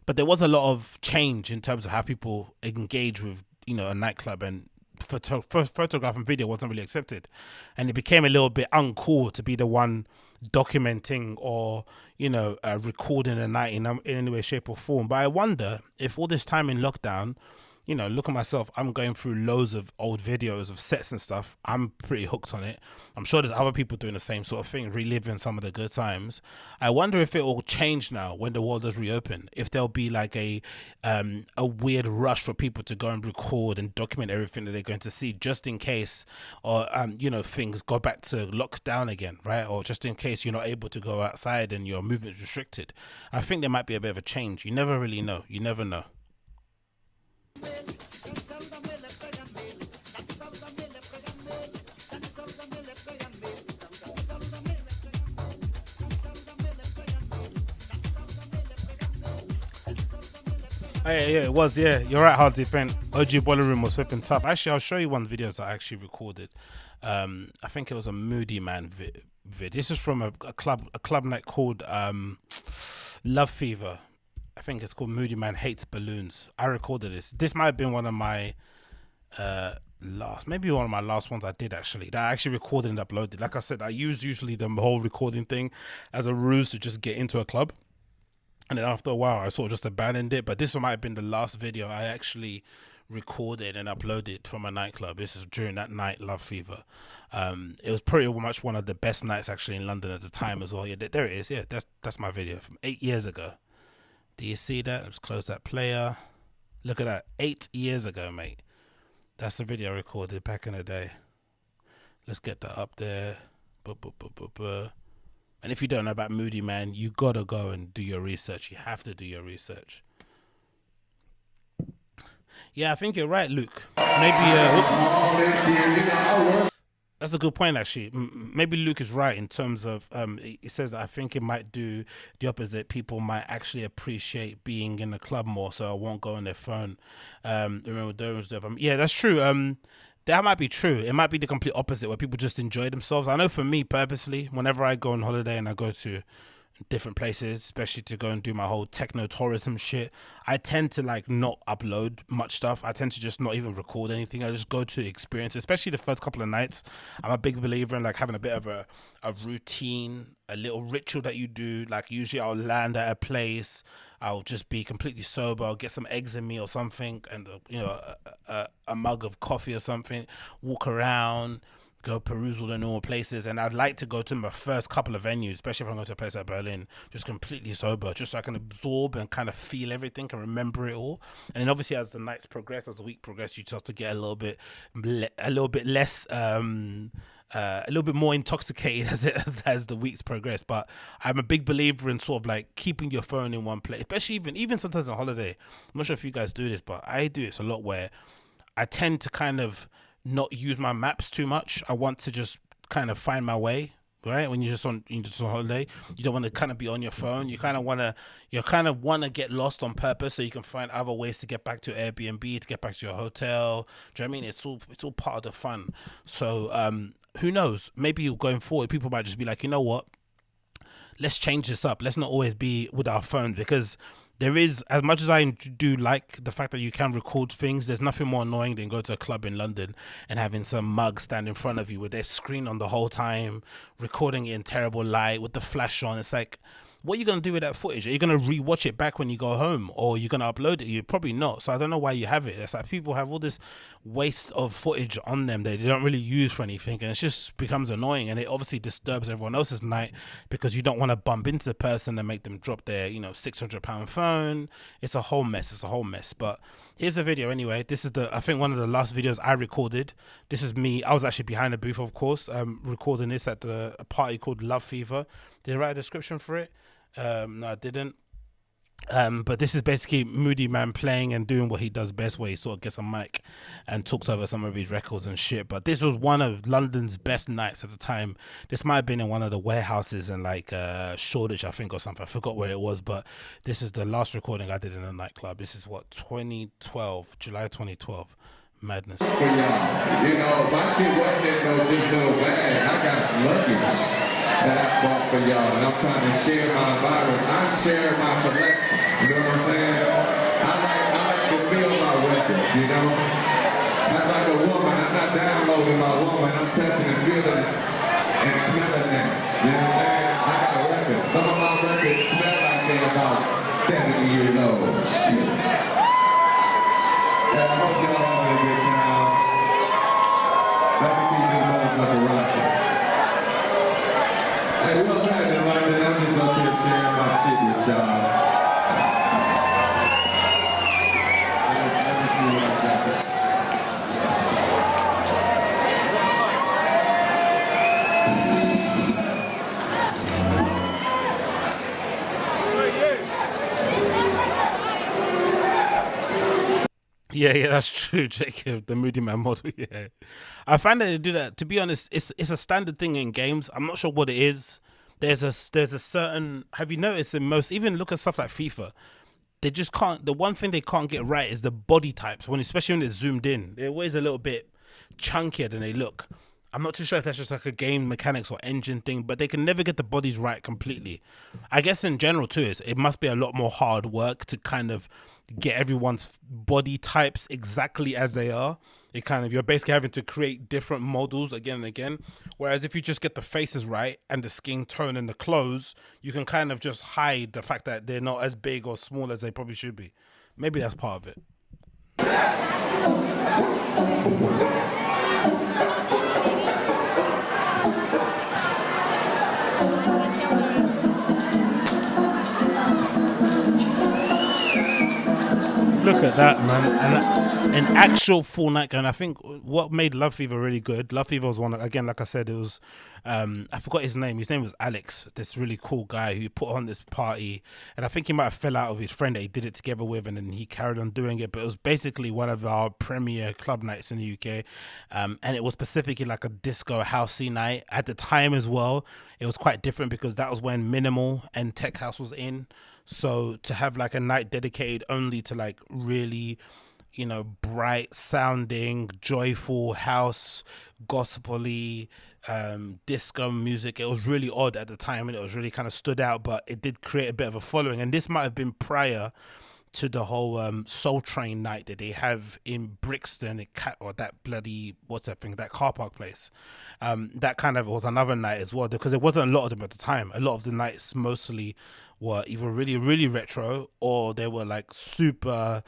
But there was a lot of change in terms of how people engage with, you know, a nightclub, and photograph and video wasn't really accepted, and it became a little bit uncool to be the one documenting or, you know, recording a night in any way, shape or form. But I wonder if all this time in lockdown, you know, look at myself, I'm going through loads of old videos of sets and stuff. I'm pretty hooked on it. I'm sure there's other people doing the same sort of thing, reliving some of the good times. I wonder if it will change now when the world does reopen, if there'll be like a weird rush for people to go and record and document everything that they're going to see, just in case, or you know, things go back to lockdown again, right? Or just in case you're not able to go outside and your movement is restricted. I think there might be a bit of a change. You never really know. You never know. Oh, yeah, it was. Yeah, you're right, Hard Defend. OG Boiler Room was flipping tough. Actually, I'll show you one of the videos I actually recorded. I think it was a Moody Man vid. This is from a club night called Love Fever. I think it's called Moody Man Hates Balloons. I recorded this. This might have been one of my last ones I did, actually, that I actually recorded and uploaded. Like I said, I use usually the whole recording thing as a ruse to just get into a club, and then after a while I sort of just abandoned it. But this one might have been the last video I actually recorded and uploaded from a nightclub. This is during that night, Love Fever. It was pretty much one of the best nights actually in London at the time as well. Yeah, there it is. Yeah, that's my video from 8 years ago. Do you see that? Let's close that player. Look at that. 8 years ago, mate. That's the video I recorded back in the day. Let's get that up there. And if you don't know about Moody Man, you gotta go and do your research. You have to do your research. Yeah, I think you're right, Luke. Maybe, that's a good point, actually. Maybe Luke is right in terms of, he says that I think it might do the opposite. People might actually appreciate being in the club more, so I won't go on their phone. Yeah, that's true. That might be true. It might be the complete opposite, where people just enjoy themselves. I know for me, purposely, whenever I go on holiday and I go to different places, especially to go and do my whole techno tourism shit, I tend to like not upload much stuff. I tend to just not even record anything. I just go to experience, especially the first couple of nights. I'm a big believer in like having a bit of a routine, a little ritual that you do. Like usually I'll land at a place, I'll just be completely sober, I'll get some eggs in me or something, and you know, a mug of coffee or something, walk around, go peruse all the normal places. And I'd like to go to my first couple of venues, especially if I'm going to a place like Berlin, just completely sober, just so I can absorb and kind of feel everything and remember it all. And then obviously as the nights progress, as the week progress, you start to get a little bit less. A little bit more intoxicated as the weeks progress, but I'm a big believer in sort of like keeping your phone in one place, especially even sometimes on holiday. I'm not sure if you guys do this, but I do this a lot, where I tend to kind of not use my maps too much. I want to just kind of find my way. Right, when you're just on holiday, you don't want to kind of be on your phone. You kind of want to get lost on purpose, so you can find other ways to get back to your Airbnb, to get back to your hotel. Do you know what I mean? It's all part of the fun. So who knows? Maybe going forward, people might just be like, you know what? Let's change this up. Let's not always be with our phone, because there is, as much as I do like the fact that you can record things, there's nothing more annoying than go to a club in London and having some mug stand in front of you with their screen on the whole time, recording it in terrible light with the flash on. It's like, what are you going to do with that footage? Are you going to rewatch it back when you go home, or you're going to upload it? You're probably not. So I don't know why you have it. It's like people have all this waste of footage on them that they don't really use for anything, and it just becomes annoying, and it obviously disturbs everyone else's night, because you don't want to bump into the person and make them drop their £600 phone. It's a whole mess. But here's the video anyway. This is I think one of the last videos I recorded. This is me. I was actually behind the booth, of course, recording this at a party called Love Fever. Did I write a description for it? No, I didn't. But this is basically Moody Man playing and doing what he does best, where he sort of gets a mic and talks over some of his records and shit. But this was one of London's best nights at the time. This might have been in one of the warehouses in like Shoreditch, I think, or something. I forgot where it was, but this is the last recording I did in a nightclub. This is what, 2012, July 2012. Madness. For y'all, my shit wasn't no just little bag. I got luggage that I bought for y'all, and I'm trying to share my environment. I'm sharing my collection. You know what I'm saying? I like to feel my records. That's like a woman. I'm not downloading my woman. I'm touching and feeling and smelling them. You understand? I got records. Some of my records smell like they're about 70 years old. Shit. I hope y'all having a good time. Let me keep this motherfucker rocking. Hey, what's happening, London? I'm just up here sharing my shit with y'all. Let me see what I got. Yeah, that's true, Jacob. The Moody Man model. Yeah, I find that they do that. To be honest, it's a standard thing in games. I'm not sure what it is. There's a certain. Have you noticed in most? Even look at stuff like FIFA. They just can't. The one thing they can't get right is the body types. Especially when it's zoomed in, they're always a little bit chunkier than they look. I'm not too sure if that's just like a game mechanics or engine thing, but they can never get the bodies right completely. I guess in general too, it must be a lot more hard work to kind of get everyone's body types exactly as they are. You're basically having to create different models again and again. Whereas if you just get the faces right and the skin tone and the clothes, you can kind of just hide the fact that they're not as big or small as they probably should be. Maybe that's part of it. Look at that, man. And an actual full night going. I think what made Love Fever really good, Love Fever was one, again, like I said, it was, I forgot his name. His name was Alex, this really cool guy who put on this party. And I think he might have fell out with his friend that he did it together with, and then he carried on doing it. But it was basically one of our premier club nights in the UK. And it was specifically like a disco housey night. At the time as well, it was quite different because that was when minimal and tech house was in. So to have like a night dedicated only to like really, bright sounding, joyful house, gospel-y, disco music, it was really odd at the time, and it was really kind of stood out, but it did create a bit of a following. And this might have been prior to the whole Soul Train night that they have in Brixton, or that bloody, what's that thing, that car park place. That kind of was another night as well, because there wasn't a lot of them at the time. A lot of the nights mostly were either really, really retro, or they were like super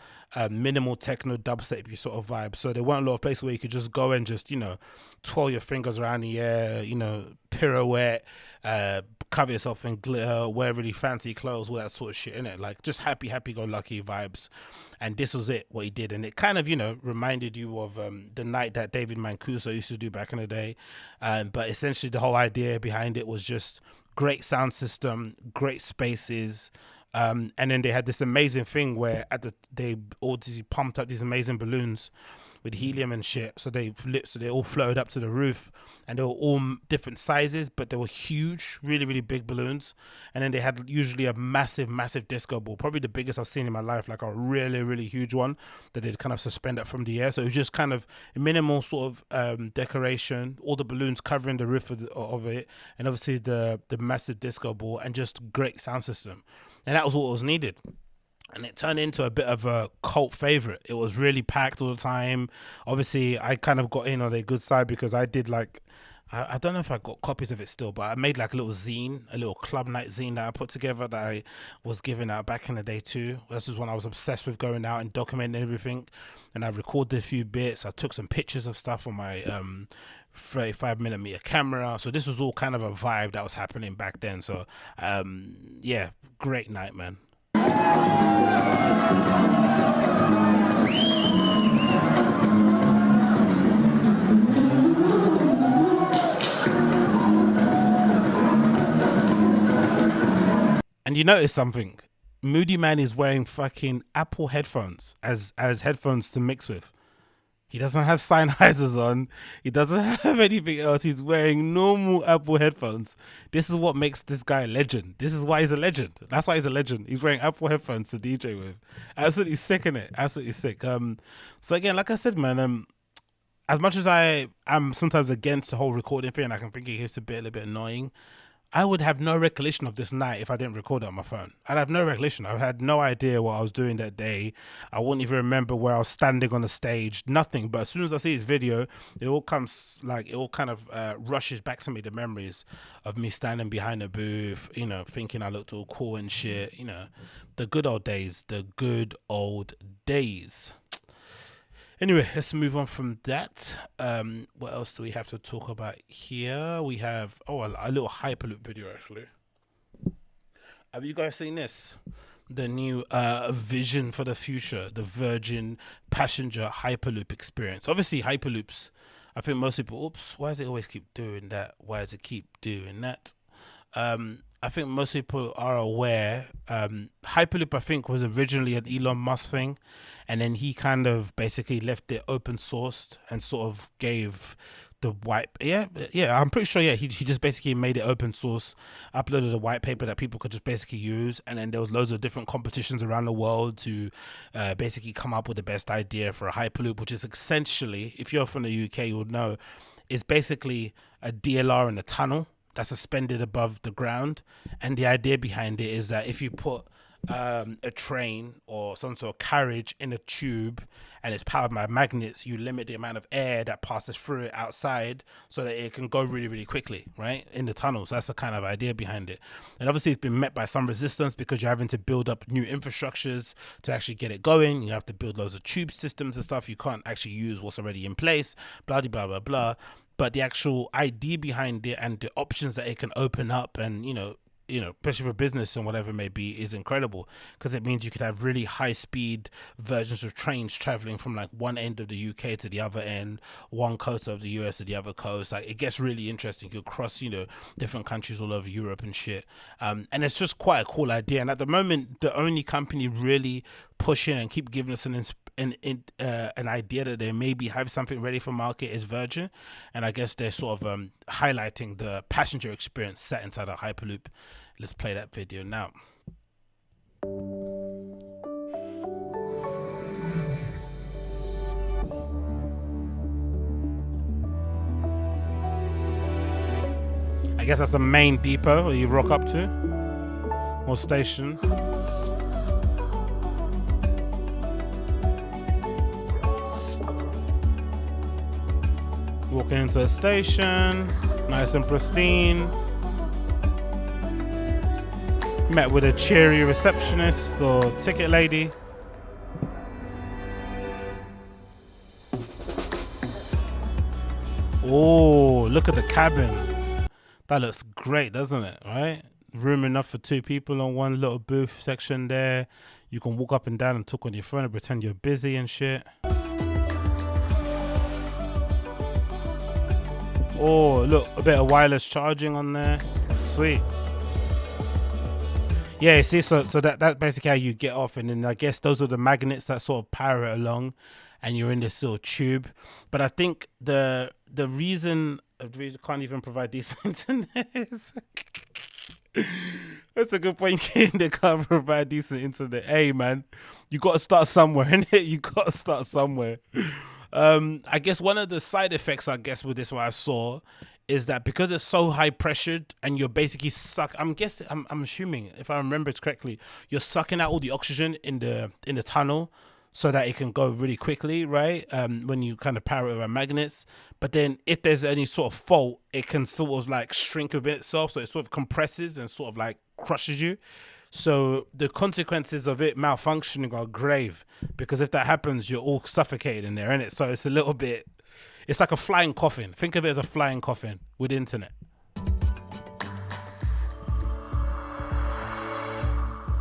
minimal techno dubstep sort of vibe. So there weren't a lot of places where you could just go and just, twirl your fingers around the air, pirouette, cover yourself in glitter, wear really fancy clothes, all that sort of shit, innit? Like just happy go lucky vibes. And this was what he did. And it kind of, reminded you of the night that David Mancuso used to do back in the day. But essentially the whole idea behind it was just great sound system, great spaces. And then they had this amazing thing where they all pumped up these amazing balloons with helium and shit, so they all floated up to the roof, and they were all different sizes, but they were huge, really, really big balloons. And then they had usually a massive disco ball, probably the biggest I've seen in my life, like a really, really huge one that they'd kind of suspend up from the air. So it was just kind of a minimal sort of decoration, all the balloons covering the roof of it, and obviously the massive disco ball, and just great sound system. And that was what was needed. And it turned into a bit of a cult favorite. It was really packed all the time. Obviously, I kind of got in on their good side because I did like, I don't know if I got copies of it still, but I made like a little zine, a little club night zine that I put together that I was giving out back in the day too. This was when I was obsessed with going out and documenting everything. And I recorded a few bits. I took some pictures of stuff on my 35mm camera. So this was all kind of a vibe that was happening back then. So yeah, great night, man. And you notice something, Moody Man is wearing fucking Apple headphones as headphones to mix with. He doesn't have Sennheisers on. He doesn't have anything else. He's wearing normal Apple headphones. This is what makes this guy a legend. This is why he's a legend. That's why he's a legend. He's wearing Apple headphones to DJ with. Absolutely sick in it. Absolutely sick. So again, like I said, man, as much as I am sometimes against the whole recording thing, and I can think it used to be a little bit annoying, I would have no recollection of this night if I didn't record it on my phone. I'd have no recollection. I had no idea what I was doing that day. I wouldn't even remember where I was standing on the stage, nothing. But as soon as I see this video, it all kind of rushes back to me, the memories of me standing behind the booth, thinking I looked all cool and shit, the good old days, Anyway, let's move on from that. What else do we have to talk about here? We have a little Hyperloop video actually. Have you guys seen this? The new vision for the future, the Virgin passenger Hyperloop experience. Obviously, Hyperloops, I think most people, why does it always keep doing that? Why does it keep doing that? I think most people are aware. Hyperloop, I think, was originally an Elon Musk thing, and then he kind of basically left it open sourced and sort of gave the white. Yeah, I'm pretty sure. Yeah, he just basically made it open source, uploaded a white paper that people could just basically use, and then there was loads of different competitions around the world to basically come up with the best idea for a Hyperloop, which is essentially, if you're from the UK, you would know, is basically a DLR in a tunnel that's suspended above the ground. And the idea behind it is that if you put a train or some sort of carriage in a tube and it's powered by magnets, you limit the amount of air that passes through it outside so that it can go really, really quickly, right, in the tunnels. That's the kind of idea behind it. And obviously it's been met by some resistance because you're having to build up new infrastructures to actually get it going. You have to build loads of tube systems and stuff. You can't actually use what's already in place, blah, blah, blah, blah. But the actual idea behind it and the options that it can open up and, especially for business and whatever it may be, is incredible, because it means you could have really high speed versions of trains traveling from like one end of the UK to the other end, one coast of the US to the other coast. Like, it gets really interesting. You could cross, different countries all over Europe and shit. And it's just quite a cool idea. And at the moment, the only company really pushing and keep giving us an idea that they maybe have something ready for market is Virgin. And I guess they're sort of highlighting the passenger experience set inside a Hyperloop. Let's play that video now. I guess that's the main depot where you rock up to, or station. Walking into a station, nice and pristine. Met with a cheery receptionist or ticket lady. Oh, look at the cabin. That looks great, doesn't it? Right? Room enough for 2 people on one little booth section there. You can walk up and down and talk on your phone and pretend you're busy and shit. Oh, look, a bit of wireless charging on there. Sweet. Yeah, see, so that's basically how you get off, and then I guess those are the magnets that sort of power it along, and you're in this little tube. But I think the reason we can't even provide decent internet is that's a good point, kid. They can't provide decent internet. Hey, man, you got to start somewhere, innit? You got to start somewhere. I guess one of the side effects, I guess, with this, what I saw, is that because it's so high pressured and you're basically I'm assuming, if I remember it correctly, you're sucking out all the oxygen in the tunnel so that it can go really quickly, right? When you kind of power it with magnets. But then if there's any sort of fault, it can sort of like shrink within itself. So it sort of compresses and sort of like crushes you. So the consequences of it malfunctioning are grave, because if that happens, you're all suffocated in there, innit? So it's a little bit, it's like a flying coffin. Think of it as a flying coffin with internet.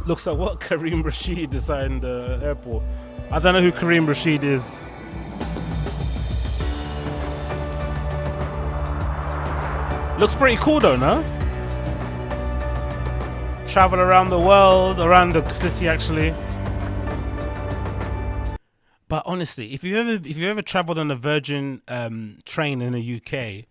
Looks like what Kareem Rashid designed the airport. I don't know who Kareem Rashid is. Looks pretty cool though, no? Travel around the world, around the city actually. But honestly, if you ever traveled on a Virgin train in the UK,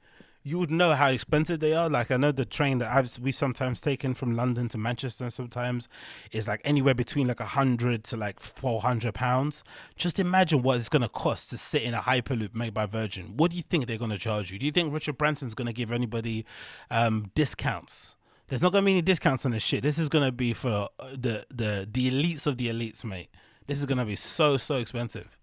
you would know how expensive they are. Like, I know the train that we've sometimes taken from London to Manchester sometimes is like anywhere between like £100 to like £400. Just imagine what it's gonna cost to sit in a Hyperloop made by Virgin. What do you think they're gonna charge you? Do you think Richard Branson's gonna give anybody discounts? There's not gonna be any discounts on this shit. This is gonna be for the elites of the elites, mate. This is gonna be so expensive.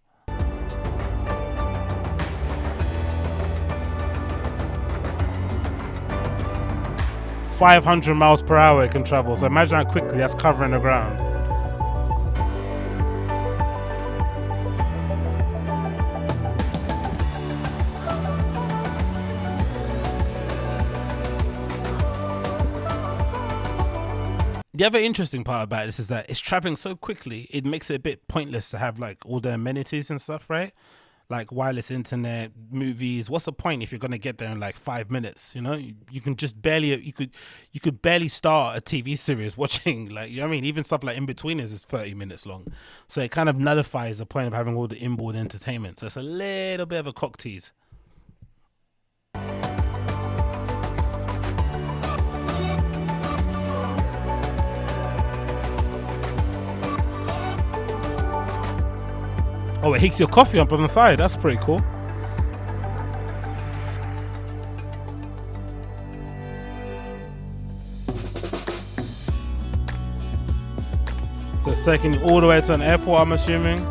$500 mph it can travel. So imagine how quickly that's covering the ground. The other interesting part about this is that it's traveling so quickly, it makes it a bit pointless to have like all the amenities and stuff, right? Like wireless internet, movies. What's the point if you're gonna get there in like 5 minutes? You know, you can just barely you could barely start a TV series watching, like, you know what I mean? Even stuff like In Betweeners is 30 minutes long, so it kind of nullifies the point of having all the inboard entertainment. So it's a little bit of a cock tease. Oh, it heats your coffee up on the side. That's pretty cool. So it's taking you all the way to an airport, I'm assuming.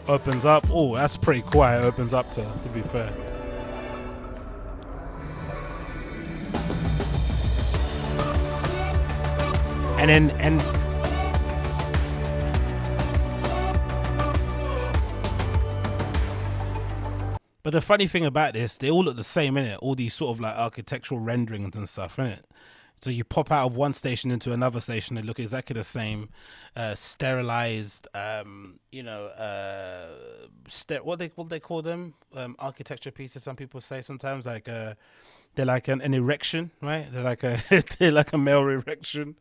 Opens up. Oh, that's pretty quiet. It opens up to be fair. And but the funny thing about this, they all look the same, innit? All these sort of like architectural renderings and stuff, innit? So you pop out of one station into another station, they look exactly the same, sterilized, what they call them, architecture pieces. Some people say sometimes like they're like an erection, right? They're like a male erection.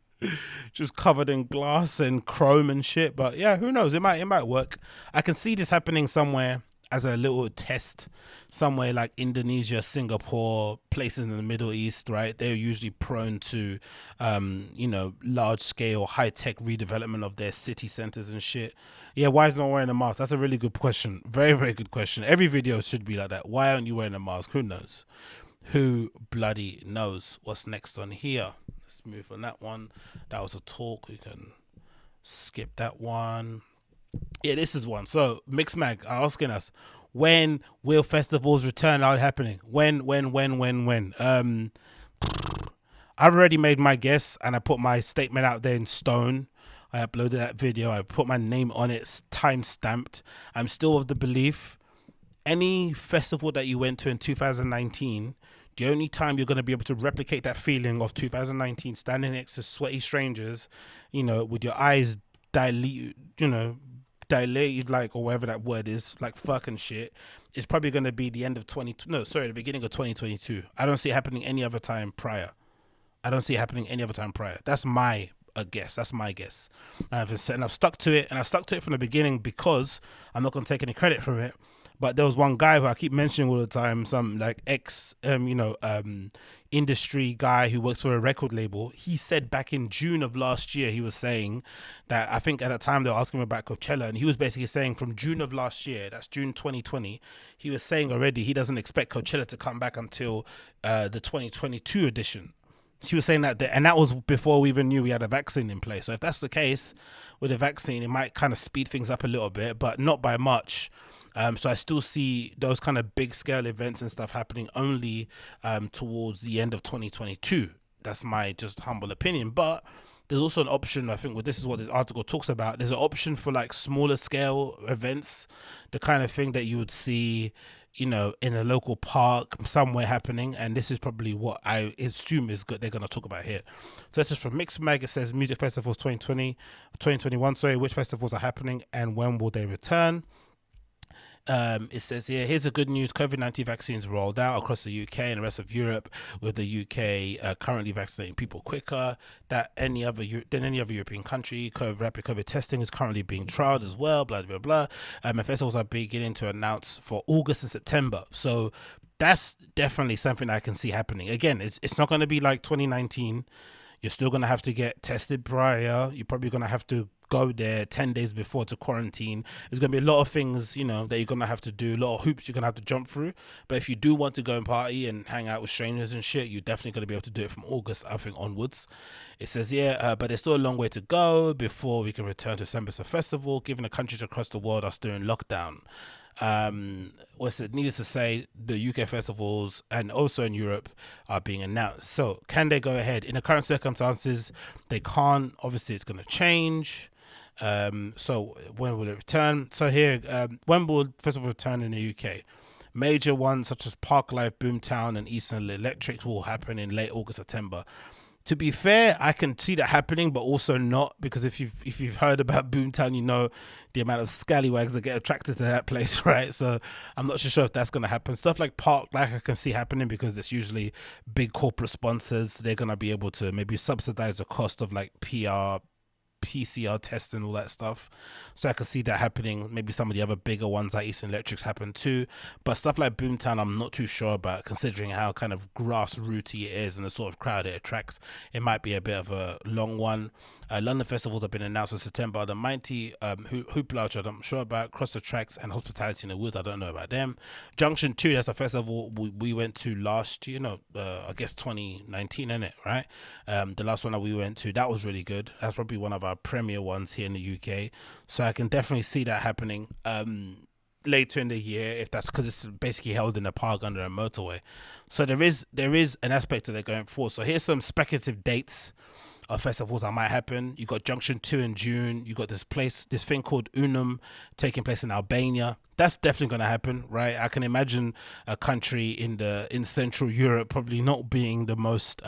Just covered in glass and chrome and shit. But yeah, who knows? It might work. I can see this happening somewhere as a little test, somewhere like Indonesia, Singapore, places in the Middle East, right? They're usually prone to, large scale, high tech redevelopment of their city centers and shit. Yeah, why is no one wearing a mask? That's a really good question. Very, very good question. Every video should be like that. Why aren't you wearing a mask? Who knows? Who bloody knows? What's next on here? Let's move on that one. That was a talk. We can skip that one. Yeah, this is one. So Mixmag are asking us, When will festivals return? Are happening? When? I've already made my guess and I put my statement out there in stone. I uploaded that video. I put my name on it. It's time stamped. I'm still of the belief any festival that you went to in 2019, the only time you're going to be able to replicate that feeling of 2019 standing next to sweaty strangers, with your eyes dilated like, or whatever that word is, like fucking shit, is probably going to be the beginning of 2022. I don't see it happening any other time prior. That's my guess. That's my guess. And I've stuck to it, from the beginning because I'm not going to take any credit from it. But there was one guy who I keep mentioning all the time, some like industry guy who works for a record label. He said back in June of last year, he was saying that, I think at the time they were asking him about Coachella, and he was basically saying from June of last year, that's June 2020, he was saying already he doesn't expect Coachella to come back until the 2022 edition. She was saying that, and that was before we even knew we had a vaccine in place. So if that's the case with the vaccine, it might kind of speed things up a little bit, but not by much. So I still see those kind of big scale events and stuff happening only towards the end of 2022. That's my just humble opinion. But there's also an option, I think, this is what this article talks about. There's an option for like smaller scale events, the kind of thing that you would see, in a local park somewhere happening. And this is probably what I assume is good. They're going to talk about here. So this is from Mixed Mag. It says music festivals 2021, which festivals are happening and when will they return? It says here, here's the good news. COVID-19 vaccines rolled out across the UK and the rest of Europe, with the UK currently vaccinating people quicker than any other European country. Rapid COVID testing is currently being trialed as well, blah, blah, blah. And festivals are beginning to announce for August and September. So that's definitely something I can see happening. Again, it's not going to be like 2019. You're still going to have to get tested prior. You're probably going to have to go there 10 days before to quarantine. There's going to be a lot of things, that you're going to have to do, a lot of hoops you're going to have to jump through. But if you do want to go and party and hang out with strangers and shit, you're definitely going to be able to do it from August, I think, onwards. It says, but there's still a long way to go before we can return to Sembisa Festival, given the countries across the world are still in lockdown. What's it needless to say, the UK festivals and also in Europe are being announced. So can they go ahead? In the current circumstances, they can't. Obviously, it's going to change. So when will it return? So here, when will festival return in the UK? Major ones such as Parklife, Boomtown and Eastern Electrics will happen in late August, September. To be fair, I can see that happening, but also not, because if you've heard about Boomtown, you know the amount of scallywags that get attracted to that place, right? So I'm not sure if that's going to happen. Stuff like Parklife I can see happening because it's usually big corporate sponsors. They're going to be able to maybe subsidize the cost of like PR, PCR tests and all that stuff. So I can see that happening. Maybe some of the other bigger ones like Eastern Electrics happen too. But stuff like Boomtown, I'm not too sure about, considering how kind of grassrooty it is and the sort of crowd it attracts. It might be a bit of a long one. London festivals have been announced in September. The Mighty Hoopla, which I'm not sure about, Cross the Tracks and Hospitality in the Woods, I don't know about them. Junction 2, that's a festival we went to last year, I guess 2019, isn't it, right? The last one that we went to, that was really good. That's probably one of our premier ones here in the UK. So I can definitely see that happening later in the year, if that's because it's basically held in a park under a motorway. So there is an aspect of it going forward. So here's some speculative dates of festivals that might happen. You got Junction 2 in June. You got this thing called Unum taking place in Albania. That's definitely going to happen, right? I can imagine a country in Central Europe probably not being the most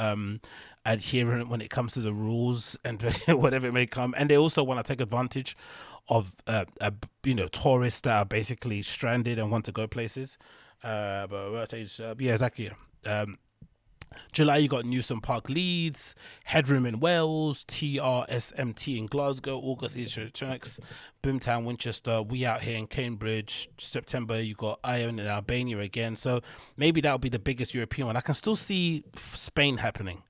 adherent when it comes to the rules and whatever it may come. And they also want to take advantage of tourists that are basically stranded and want to go places. Exactly. July, you got Newsom Park Leeds, Headroom in Wales, TRSMT in Glasgow. August, Electronics, Boomtown, Winchester, We Out Here in Cambridge. September, you got Ion in Albania again. So maybe that'll be the biggest European one. I can still see Spain happening.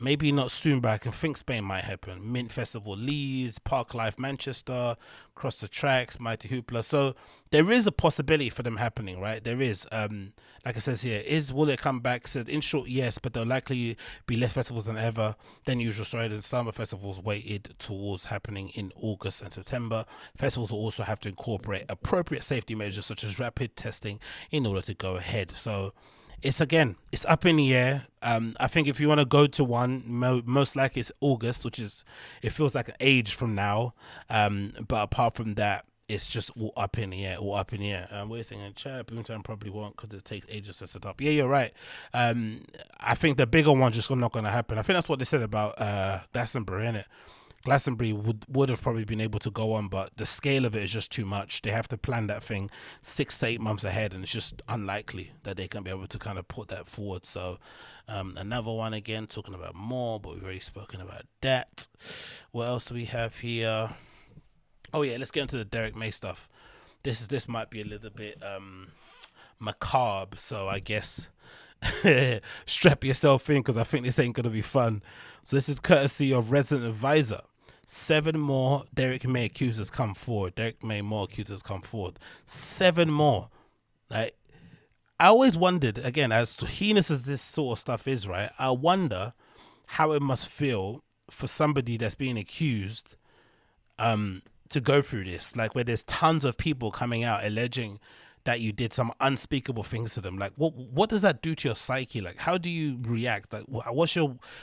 Maybe not soon, but I can think Spain might happen. Mint Festival Leeds, Park Life Manchester, Cross the Tracks, Mighty Hoopla. So there is a possibility for them happening, right? There is. Like I says here, will it come back? Said in short, yes, but there'll likely be less festivals than ever than usual. Sorry, than summer festivals weighted towards happening in August and September. Festivals will also have to incorporate appropriate safety measures such as rapid testing in order to go ahead. So it's up in the air. I think if you want to go to one, most likely it's August, it feels like an age from now. But apart from that, it's just all up in the air. What are you saying in chat? Boomtown probably won't because it takes ages to set up. Yeah, you're right. I think the bigger one's just not going to happen. I think that's what they said about Glastonbury, innit? Glastonbury would have probably been able to go on, but the scale of it is just too much. They have to plan that thing 6 to 8 months ahead, and it's just unlikely that they can be able to kind of put that forward. So another one again, talking about more, but we've already spoken about that. What else do we have here? Oh yeah, let's get into the Derrick May stuff. This might be a little bit macabre, so I guess strap yourself in because I think this ain't gonna be fun. So this is courtesy of Resident Advisor. 7 more Derrick May accusers come forward. 7 more. Like, I always wondered, again, as heinous as this sort of stuff is, right? I wonder how it must feel for somebody that's being accused to go through this. Like, where there's tons of people coming out alleging that you did some unspeakable things to them. Like, what does that do to your psyche? Like, how do you react? Like,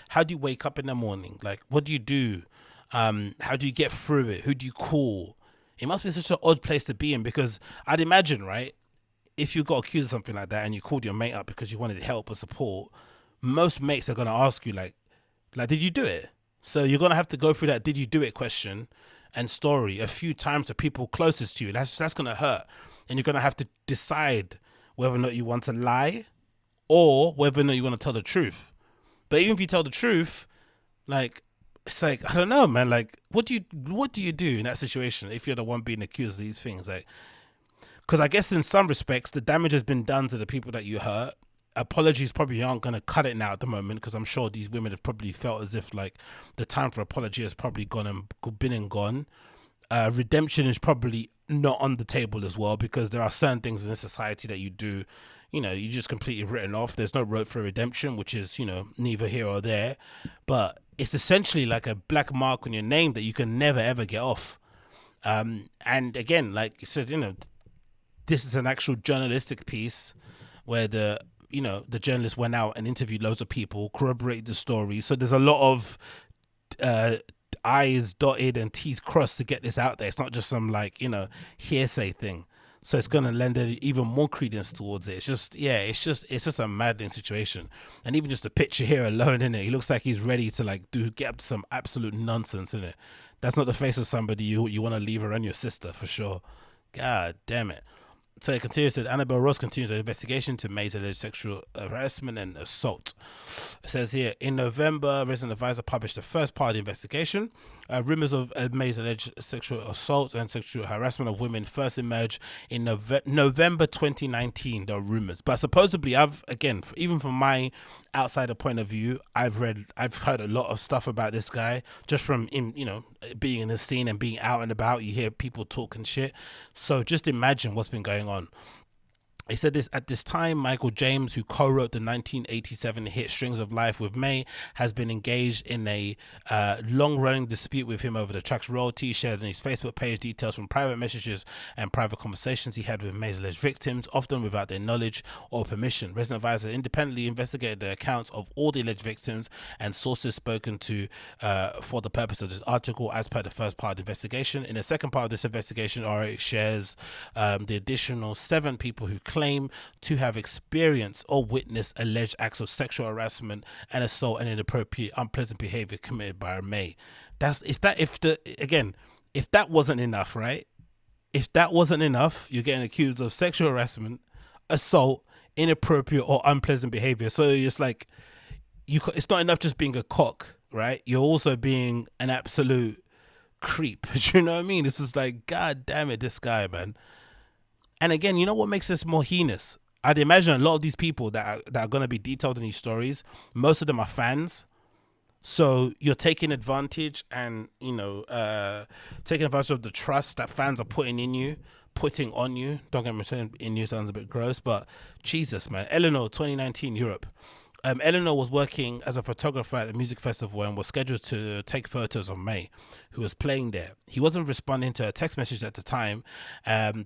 how do you wake up in the morning? Like, what do you do? How do you get through it? Who do you call? It must be such an odd place to be in, because I'd imagine, right, if you got accused of something like that and you called your mate up because you wanted help or support, most mates are going to ask you, like, did you do it? So you're going to have to go through that did you do it question and story a few times to people closest to you. That's going to hurt. And you're going to have to decide whether or not you want to lie or whether or not you want to tell the truth. But even if you tell the truth, like, it's like, I don't know, man. Like, what do you do in that situation if you're the one being accused of these things? Like, because I guess in some respects, the damage has been done to the people that you hurt. Apologies probably aren't going to cut it now at the moment, because I'm sure these women have probably felt as if, like, the time for apology has probably been and gone. Redemption is probably not on the table as well, because there are certain things in this society that you do, you just completely written off. There's no road for redemption, which is, neither here or there. But it's essentially like a black mark on your name that you can never, ever get off. And again, like you said, this is an actual journalistic piece where the journalist went out and interviewed loads of people, corroborated the story. So there's a lot of I's dotted and T's crossed to get this out there. It's not just some hearsay thing. So it's going to lend it even more credence towards it. It's just a maddening situation. And even just the picture here alone, innit? He looks like he's ready to get up to some absolute nonsense, innit? That's not the face of somebody you want to leave around your sister, for sure. God damn it. So it continues, that Annabelle Ross continues the investigation to May's alleged sexual harassment and assault. It says here, in November, Resident Advisor published the first part of the investigation. Rumors of May's alleged sexual assault and sexual harassment of women first emerged in November 2019. There are rumors, but supposedly, even from my outsider point of view, I've heard a lot of stuff about this guy just from being in the scene and being out and about. You hear people talking shit. So just imagine what's been going on. He said this, at this time, Michael James, who co-wrote the 1987 hit Strings of Life with May, has been engaged in a long-running dispute with him over the track's royalties. Shared on his Facebook page details from private messages and private conversations he had with May's alleged victims, often without their knowledge or permission. Resident Advisor independently investigated the accounts of all the alleged victims and sources spoken to for the purpose of this article, as per the first part of the investigation. In the second part of this investigation, RH shares the additional 7 people who claim to have experienced or witnessed alleged acts of sexual harassment and assault and inappropriate, unpleasant behavior committed by May. If that wasn't enough, right? If that wasn't enough, you're getting accused of sexual harassment, assault, inappropriate or unpleasant behavior. So it's like, it's not enough just being a cock, right? You're also being an absolute creep. Do you know what I mean? This is like, God damn it, this guy, man. And again, you know what makes this more heinous? I'd imagine a lot of these people that are going to be detailed in these stories, most of them are fans. So you're taking advantage, and taking advantage of the trust that fans are putting on you. Don't get me saying in you sounds a bit gross, but Jesus, man. Eleanor, 2019 Europe. Eleanor was working as a photographer at a music festival and was scheduled to take photos of May, who was playing there. He wasn't responding to a text message at the time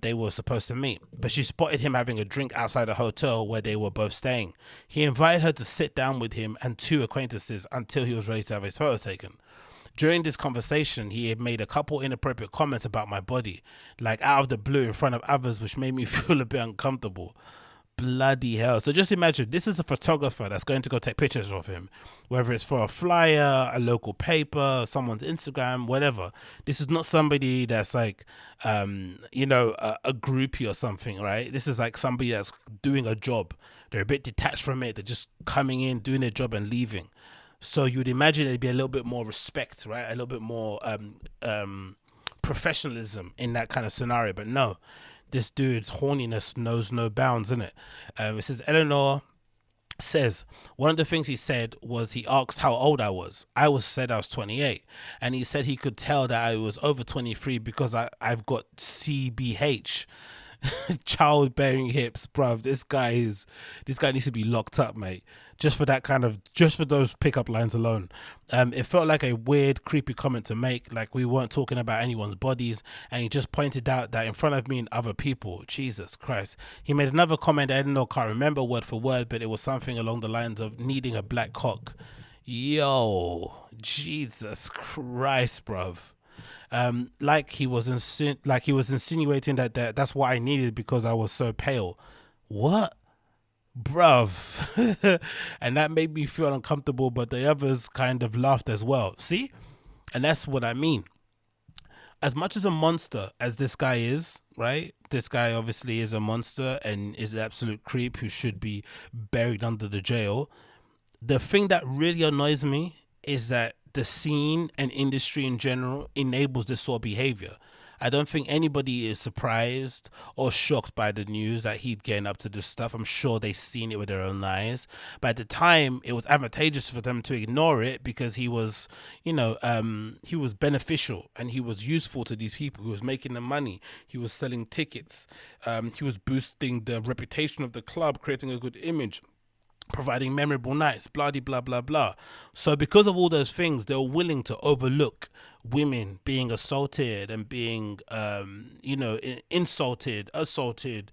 they were supposed to meet, but she spotted him having a drink outside a hotel where they were both staying. He invited her to sit down with him and two acquaintances until he was ready to have his photos taken. During this conversation, he had made a couple inappropriate comments about my body, like out of the blue in front of others, which made me feel a bit uncomfortable. Bloody hell. So just imagine, this is a photographer that's going to go take pictures of him, whether it's for a flyer, a local paper, someone's Instagram, whatever. This is not somebody that's like a groupie or something, right? This is like somebody that's doing a job. They're a bit detached from it. They're just coming in, doing their job and leaving. So you'd imagine there'd be a little bit more respect, right? A little bit more professionalism in that kind of scenario. But no, this dude's horniness knows no bounds, innit? It says, Eleanor says, one of the things he said was he asked how old I was. Said I was 28. And he said he could tell that I was over 23 because I've got CBH. Childbearing hips, bruv. This guy needs to be locked up, mate. Just for those pickup lines alone. It felt like a weird, creepy comment to make, like we weren't talking about anyone's bodies, and he just pointed out that in front of me and other people. Jesus Christ. He made another comment I can't remember word for word, but it was something along the lines of needing a black cock. Yo, Jesus Christ, bruv. Like he was insinuating that that's what I needed because I was so pale. What? Bruv. And that made me feel uncomfortable, but the others kind of laughed as well. See? And that's what I mean. As much as a monster as this guy is, right? This guy obviously is a monster and is an absolute creep who should be buried under the jail. The thing that really annoys me is that the scene and industry in general enables this sort of behavior. I don't think anybody is surprised or shocked by the news that he'd getting up to this stuff. I'm sure they've seen it with their own eyes. But at the time, it was advantageous for them to ignore it because he was, he was beneficial and he was useful to these people. He was making them money. He was selling tickets. He was boosting the reputation of the club, creating a good image, providing memorable nights, blah, blah, blah, blah. So because of all those things, they were willing to overlook women being assaulted and being, insulted, assaulted,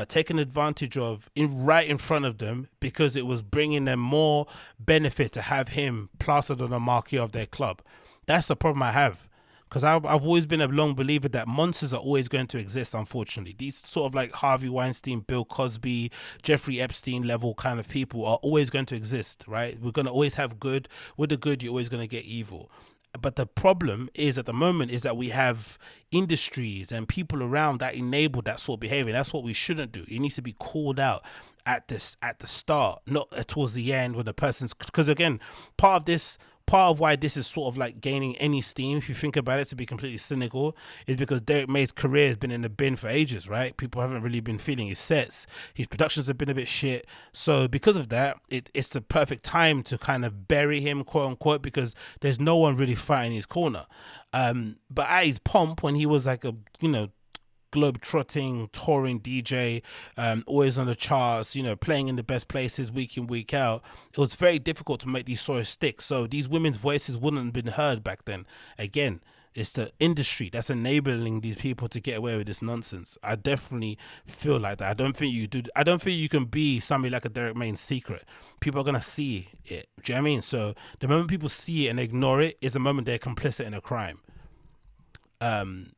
taken advantage of right in front of them because it was bringing them more benefit to have him plastered on the marquee of their club. That's the problem I have. Because I've always been a long believer that monsters are always going to exist, unfortunately. These sort of like Harvey Weinstein, Bill Cosby, Jeffrey Epstein level kind of people are always going to exist, right? We're going to always have good. With the good, you're always going to get evil. But the problem is at the moment is that we have industries and people around that enable that sort of behavior. That's what we shouldn't do. It needs to be called out at the start, not towards the end when the person's, because again, part of why this is sort of like gaining any steam, if you think about it, to be completely cynical, is because Derrick May's career has been in the bin for ages, right? People haven't really been feeling his sets. His productions have been a bit shit. So because of that, it's the perfect time to kind of bury him, quote unquote, because there's no one really fighting his corner. But at his pomp, when he was like a, globe-trotting, touring DJ, always on the charts, playing in the best places week in, week out, it was very difficult to make these stories stick. So these women's voices wouldn't have been heard back then. Again, it's the industry that's enabling these people to get away with this nonsense. I definitely feel like that. I don't think you can be somebody like a Derrick May in secret. People are going to see it. Do you know what I mean? So the moment people see it and ignore it is the moment they're complicit in a crime.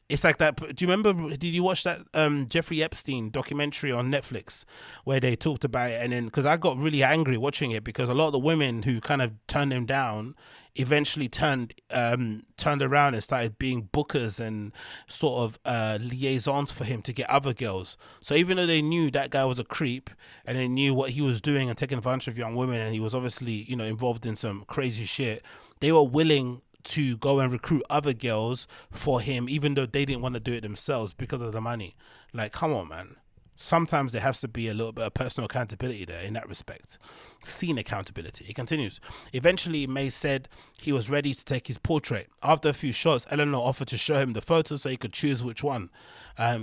It's like that. Do you remember? Did you watch that Jeffrey Epstein documentary on Netflix where they talked about it? And then, because I got really angry watching it, because a lot of the women who kind of turned him down eventually turned around and started being bookers and sort of liaisons for him to get other girls. So even though they knew that guy was a creep and they knew what he was doing and taking advantage of young women, and he was obviously involved in some crazy shit, they were willing to go and recruit other girls for him, even though they didn't want to do it themselves because of the money. Like, come on, man. Sometimes there has to be a little bit of personal accountability there in that respect. Scene accountability. He continues. Eventually, May said he was ready to take his portrait. After a few shots, Eleanor offered to show him the photo so he could choose which one.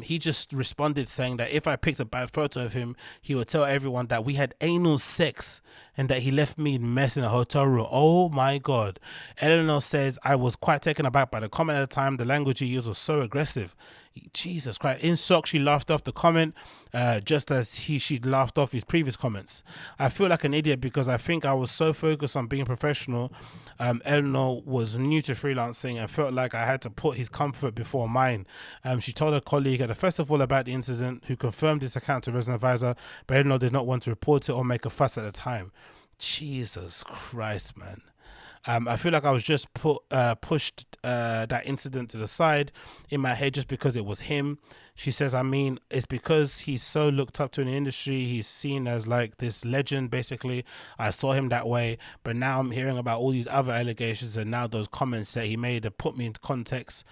He just responded saying that if I picked a bad photo of him, he would tell everyone that we had anal sex and that he left me in mess in a hotel room. Oh my God. Eleanor says, I was quite taken aback by the comment at the time. The language he used was so aggressive. Jesus Christ. In shock, she laughed off the comment, just as she'd laughed off his previous comments. I feel like an idiot because I think I was so focused on being professional. Eleanor was new to freelancing and felt like I had to put his comfort before mine. She told a colleague at a festival about the incident, who confirmed this account to Resident Advisor, but Eleanor did not want to report it or make a fuss at the time. Jesus Christ, man. I feel like I was just pushed that incident to the side in my head just because it was him. She says, I mean, it's because he's so looked up to in the industry. He's seen as like this legend, basically. I saw him that way, but now I'm hearing about all these other allegations and now those comments that he made that put me into context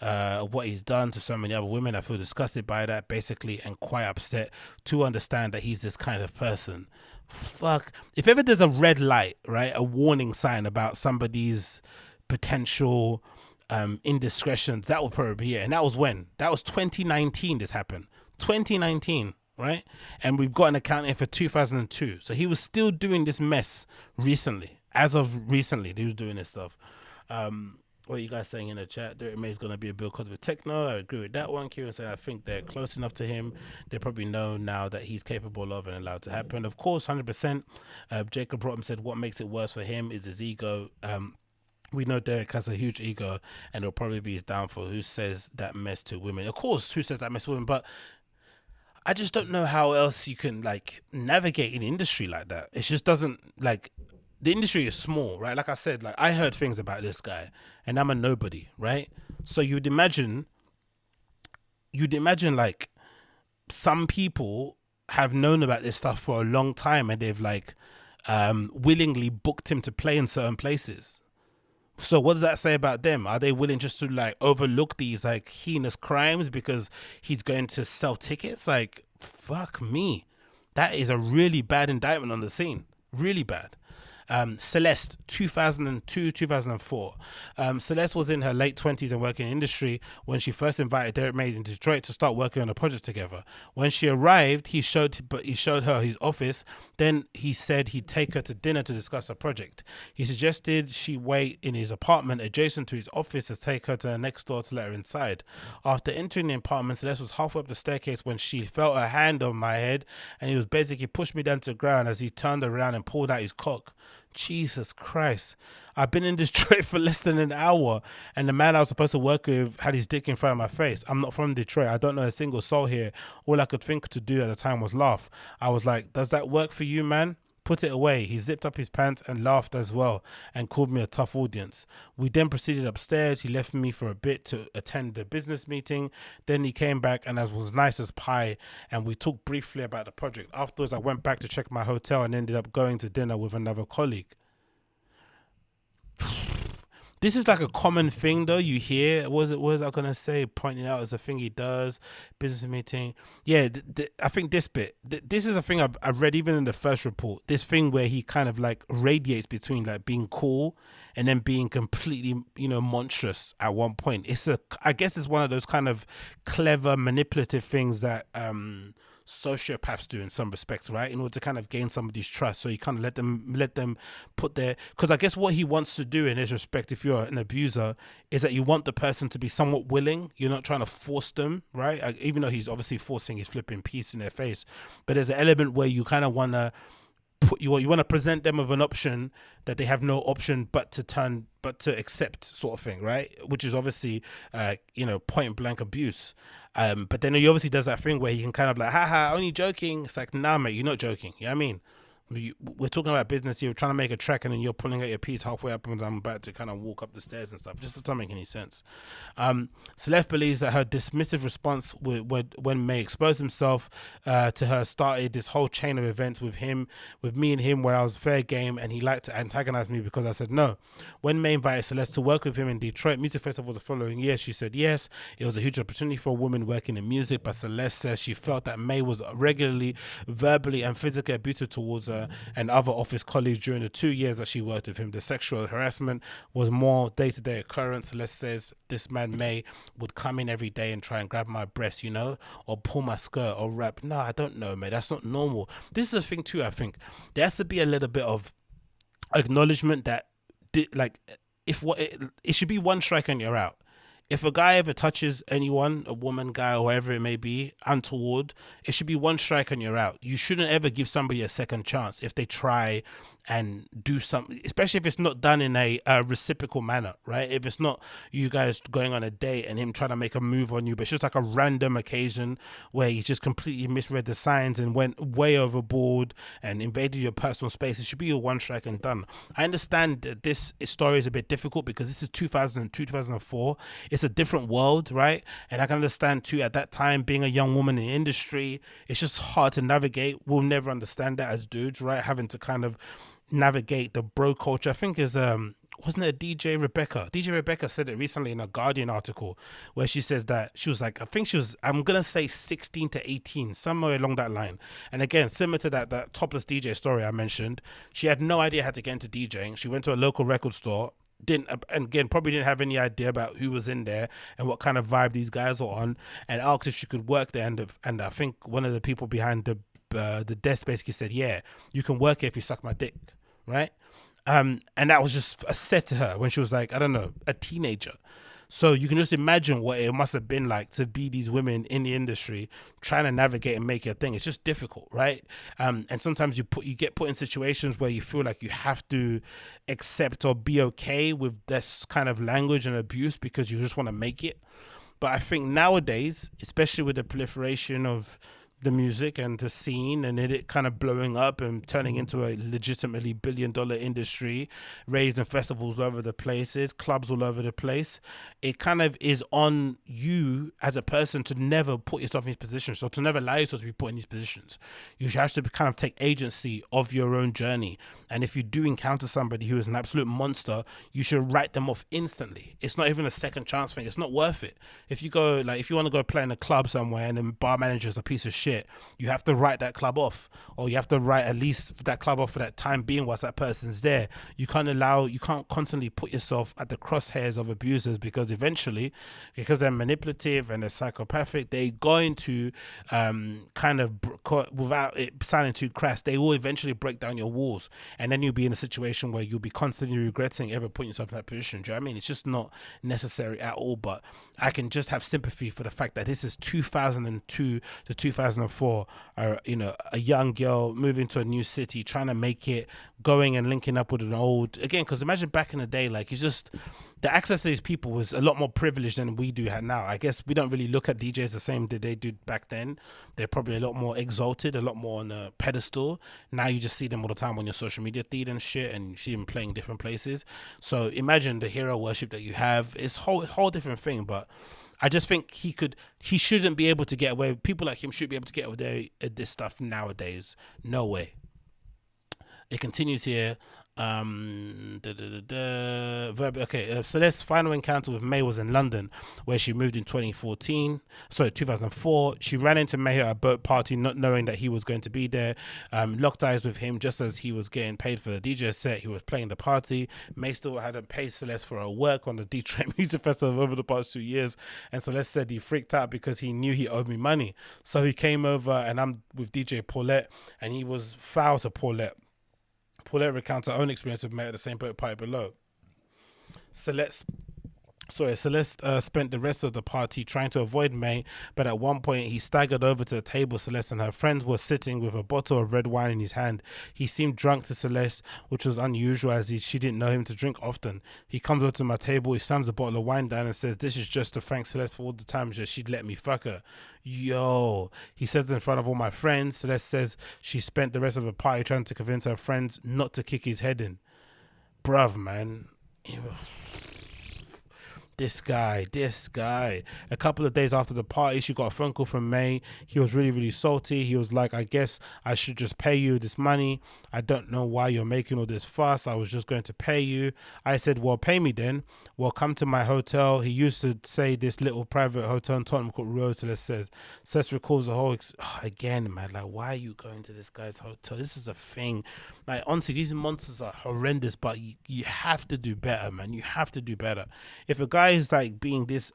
of what he's done to so many other women. I feel disgusted by that, basically, and quite upset to understand that he's this kind of person. Fuck. If ever there's a red light, right, a warning sign about somebody's potential indiscretions, that would probably be it. And that was when? That was 2019 this happened. 2019, right? And we've got an account here for 2002. So he was still doing this mess recently. As of recently, he was doing this stuff. What are you guys saying in the chat? Derrick May is going to be a Bill Cosby techno. I agree with that one. Kieran said, I think they're close enough to him. They probably know now that he's capable of and allowed to happen. Of course, 100%. Jacob Broughton said, what makes it worse for him is his ego. We know Derrick has a huge ego and it'll probably be his downfall. Who says that mess to women? Of course, who says that mess to women? But I just don't know how else you can like navigate an industry like that. It just doesn't like... The industry is small, right? Like I said, like I heard things about this guy and I'm a nobody, right? So you'd imagine like some people have known about this stuff for a long time and they've like willingly booked him to play in certain places. So what does that say about them? Are they willing just to like overlook these like heinous crimes because he's going to sell tickets? Like, fuck me. That is a really bad indictment on the scene. Really bad. Celeste, 2002, 2004. Celeste was in her late 20s and working in industry when she first invited Derrick May in Detroit to start working on a project together. When she arrived, he showed her his office. Then he said he'd take her to dinner to discuss a project. He suggested she wait in his apartment adjacent to his office to take her to the next door to let her inside. After entering the apartment, Celeste was halfway up the staircase when she felt a hand on my head and he was basically pushed me down to the ground as he turned around and pulled out his cock. Jesus Christ. I've been in Detroit for less than an hour and the man I was supposed to work with had his dick in front of my face. I'm not from Detroit. I don't know a single soul here. All I could think to do at the time was laugh. I was like, does that work for you, man? Put it away. He zipped up his pants and laughed as well and called me a tough audience. We then proceeded upstairs. He left me for a bit to attend the business meeting. Then he came back and as was nice as pie and we talked briefly about the project. Afterwards, I went back to check my hotel and ended up going to dinner with another colleague. This is like a common thing though. You hear, what was I gonna say? Pointing out as a thing he does, business meeting. Yeah, I think this bit, this is a thing I've read even in the first report. This thing where he kind of like radiates between like being cool and then being completely, monstrous at one point. I guess it's one of those kind of clever, manipulative things that sociopaths do in some respects, right? In order to kind of gain somebody's trust. So you kind of let them put their, because I guess what he wants to do in this respect, if you're an abuser, is that you want the person to be somewhat willing. You're not trying to force them, right? Even though he's obviously forcing his flipping piece in their face, but there's an element where you kind of want to you want to present them with an option that they have no option but to accept, sort of thing, right? Which is obviously point blank abuse. But then he obviously does that thing where he can kind of like, haha, only joking. It's like, nah, mate, you're not joking. You know what I mean? We're talking about business. You're trying to make a track, and then you're pulling out your piece halfway up, and I'm about to kind of walk up the stairs and stuff. It just doesn't make any sense. Celeste believes that her dismissive response when May exposed himself to her started this whole chain of events with me and him, where I was fair game, and he liked to antagonize me because I said no. When May invited Celeste to work with him in Detroit Music Festival the following year, she said yes. It was a huge opportunity for a woman working in music, but Celeste says she felt that May was regularly, verbally, and physically abusive towards her and other office colleagues during the 2 years that she worked with him. The sexual harassment was more day-to-day occurrence. Celeste says this man May would come in every day and try and grab my breast, or pull my skirt or rap. No, I don't know, man. That's not normal. This is the thing too. I think there has to be a little bit of acknowledgement that, it should be one strike and you're out. If a guy ever touches anyone, a woman, guy, or whoever it may be, untoward, it should be one strike and you're out. You shouldn't ever give somebody a second chance if they try and do something, especially if it's not done in a reciprocal manner, right? If it's not you guys going on a date and him trying to make a move on you, but it's just like a random occasion where he just completely misread the signs and went way overboard and invaded your personal space, it should be a one strike and done. I understand that this story is a bit difficult because this is 2002, 2004. It's a different world, right? And I can understand too, at that time, being a young woman in the industry, it's just hard to navigate. We'll never understand that as dudes, right? Having to kind of navigate the bro culture. I think is wasn't it DJ Rebecca? DJ Rebecca said it recently in a Guardian article where she says that she was like, I think she was, I'm gonna say 16 to 18, somewhere along that line. And again, similar to that topless DJ story I mentioned, she had no idea how to get into DJing. She went to a local record store, probably didn't have any idea about who was in there and what kind of vibe these guys were on, and asked if she could work there. And I think one of the people behind the desk basically said, yeah, you can work here if you suck my dick, right? And that was just a set to her when she was like, I don't know, a teenager. So you can just imagine what it must have been like to be these women in the industry trying to navigate and make it a thing. It's just difficult, right? And sometimes you get put in situations where you feel like you have to accept or be okay with this kind of language and abuse because you just want to make it. But I think nowadays, especially with the proliferation of the music and the scene and it kind of blowing up and turning into a legitimately billion-dollar industry, raising festivals all over the places, clubs all over the place, it kind of is on you as a person to never put yourself in these positions, so to never allow yourself to be put in these positions. You have to kind of take agency of your own journey. And if you do encounter somebody who is an absolute monster, you should write them off instantly. It's not even a second chance thing. It's not worth it. If you want to go play in a club somewhere and the bar manager's a piece of shit, you have to write that club off, or you have to write at least that club off for that time being whilst that person's there. You can't constantly put yourself at the crosshairs of abusers, because eventually, because they're manipulative and they're psychopathic, they're going to without it sounding too crass, they will eventually break down your walls, and then you'll be in a situation where you'll be constantly regretting ever putting yourself in that position. Do you know what I mean? It's just not necessary at all. But I can just have sympathy for the fact that this is 2002 to 2004, a young girl moving to a new city, trying to make it, going and linking up with an old, again, because imagine back in the day, like, it's just, the access to these people was a lot more privileged than we do now. I guess we don't really look at DJs the same that they did back then. They're probably a lot more exalted, a lot more on a pedestal. Now you just see them all the time on your social media feed and shit, and you see them playing different places. So imagine the hero worship that you have. It's a whole different thing. But I just think he shouldn't be able to get away. People like him should be able to get away with this stuff nowadays. No way. It continues here. Celeste's final encounter with May was in London, where she moved in 2004. She ran into May at a boat party, not knowing that he was going to be there. Locked eyes with him just as he was getting paid for the DJ set. He was playing the party. May still hadn't paid Celeste for her work on the Detroit Music Festival over the past 2 years, and Celeste said he freaked out because he knew he owed me money. So he came over, and I'm with DJ Paulette, and he was foul to Paulette. Paulette recounts her own experience with May at the same boat party below. Celeste Sorry, Celeste spent the rest of the party trying to avoid May, but at one point he staggered over to the table Celeste and her friends were sitting with a bottle of red wine in his hand. He seemed drunk to Celeste, which was unusual as she didn't know him to drink often. He comes over to my table, he slams a bottle of wine down and says, "This is just to thank Celeste for all the times that she'd let me fuck her." Yo, he says in front of all my friends. Celeste says she spent the rest of the party trying to convince her friends not to kick his head in. Bruv, man. This guy. A couple of days after the party, she got a phone call from May. He was really, really salty. He was like, "I guess I should just pay you this money. I don't know why you're making all this fuss. I was just going to pay you." I said, "Well, pay me then. Well, come to my hotel." He used to say this little private hotel in Tottenham called Royal. Celeste recalls the whole, again, man, like, why are you going to this guy's hotel? This is a thing. Like, honestly, these monsters are horrendous, but you have to do better, man. You have to do better. If a guy is like being this,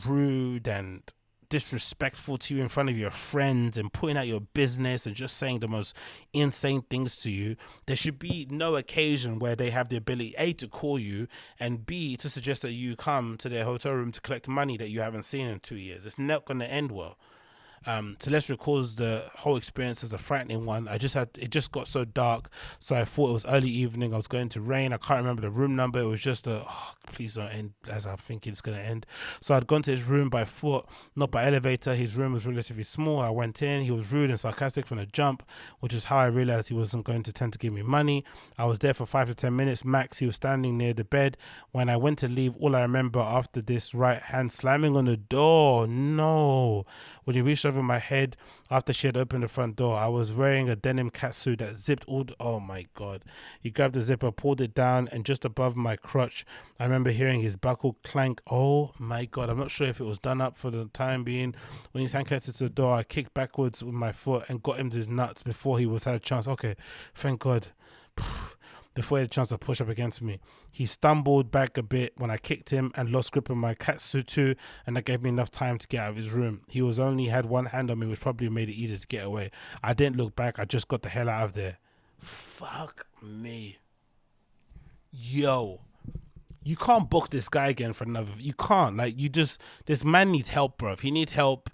rude and disrespectful to you in front of your friends and putting out your business and just saying the most insane things to you, there should be no occasion where they have the ability, A, to call you, and B, to suggest that you come to their hotel room to collect money that you haven't seen in 2 years. It's not going to end well. Celeste recalls the whole experience as a frightening one. It just got so dark, so I thought it was early evening. I was going to rain. I can't remember the room number. It was just please don't end as I think it's going to end. So I'd gone to his room by foot, not by elevator. His room was relatively small. I went in. He was rude and sarcastic from the jump, which is how I realized he wasn't going to tend to give me money. I was there for 5 to 10 minutes max. He was standing near the bed. When I went to leave, all I remember after this right hand slamming on the door. No. When he reached over my head after she had opened the front door, I was wearing a denim catsuit that zipped oh my God. He grabbed the zipper, pulled it down, and just above my crotch, I remember hearing his buckle clank. Oh my God. I'm not sure if it was done up for the time being. When his hand connected to the door, I kicked backwards with my foot and got him to his nuts before he had a chance. Okay, thank God. Before he had a chance to push up against me. He stumbled back a bit when I kicked him and lost grip on my catsuit too, and that gave me enough time to get out of his room. He only had one hand on me, which probably made it easier to get away. I didn't look back. I just got the hell out of there. Fuck me. Yo. You can't book this guy again for another. You can't. Like, this man needs help, bro. He needs help.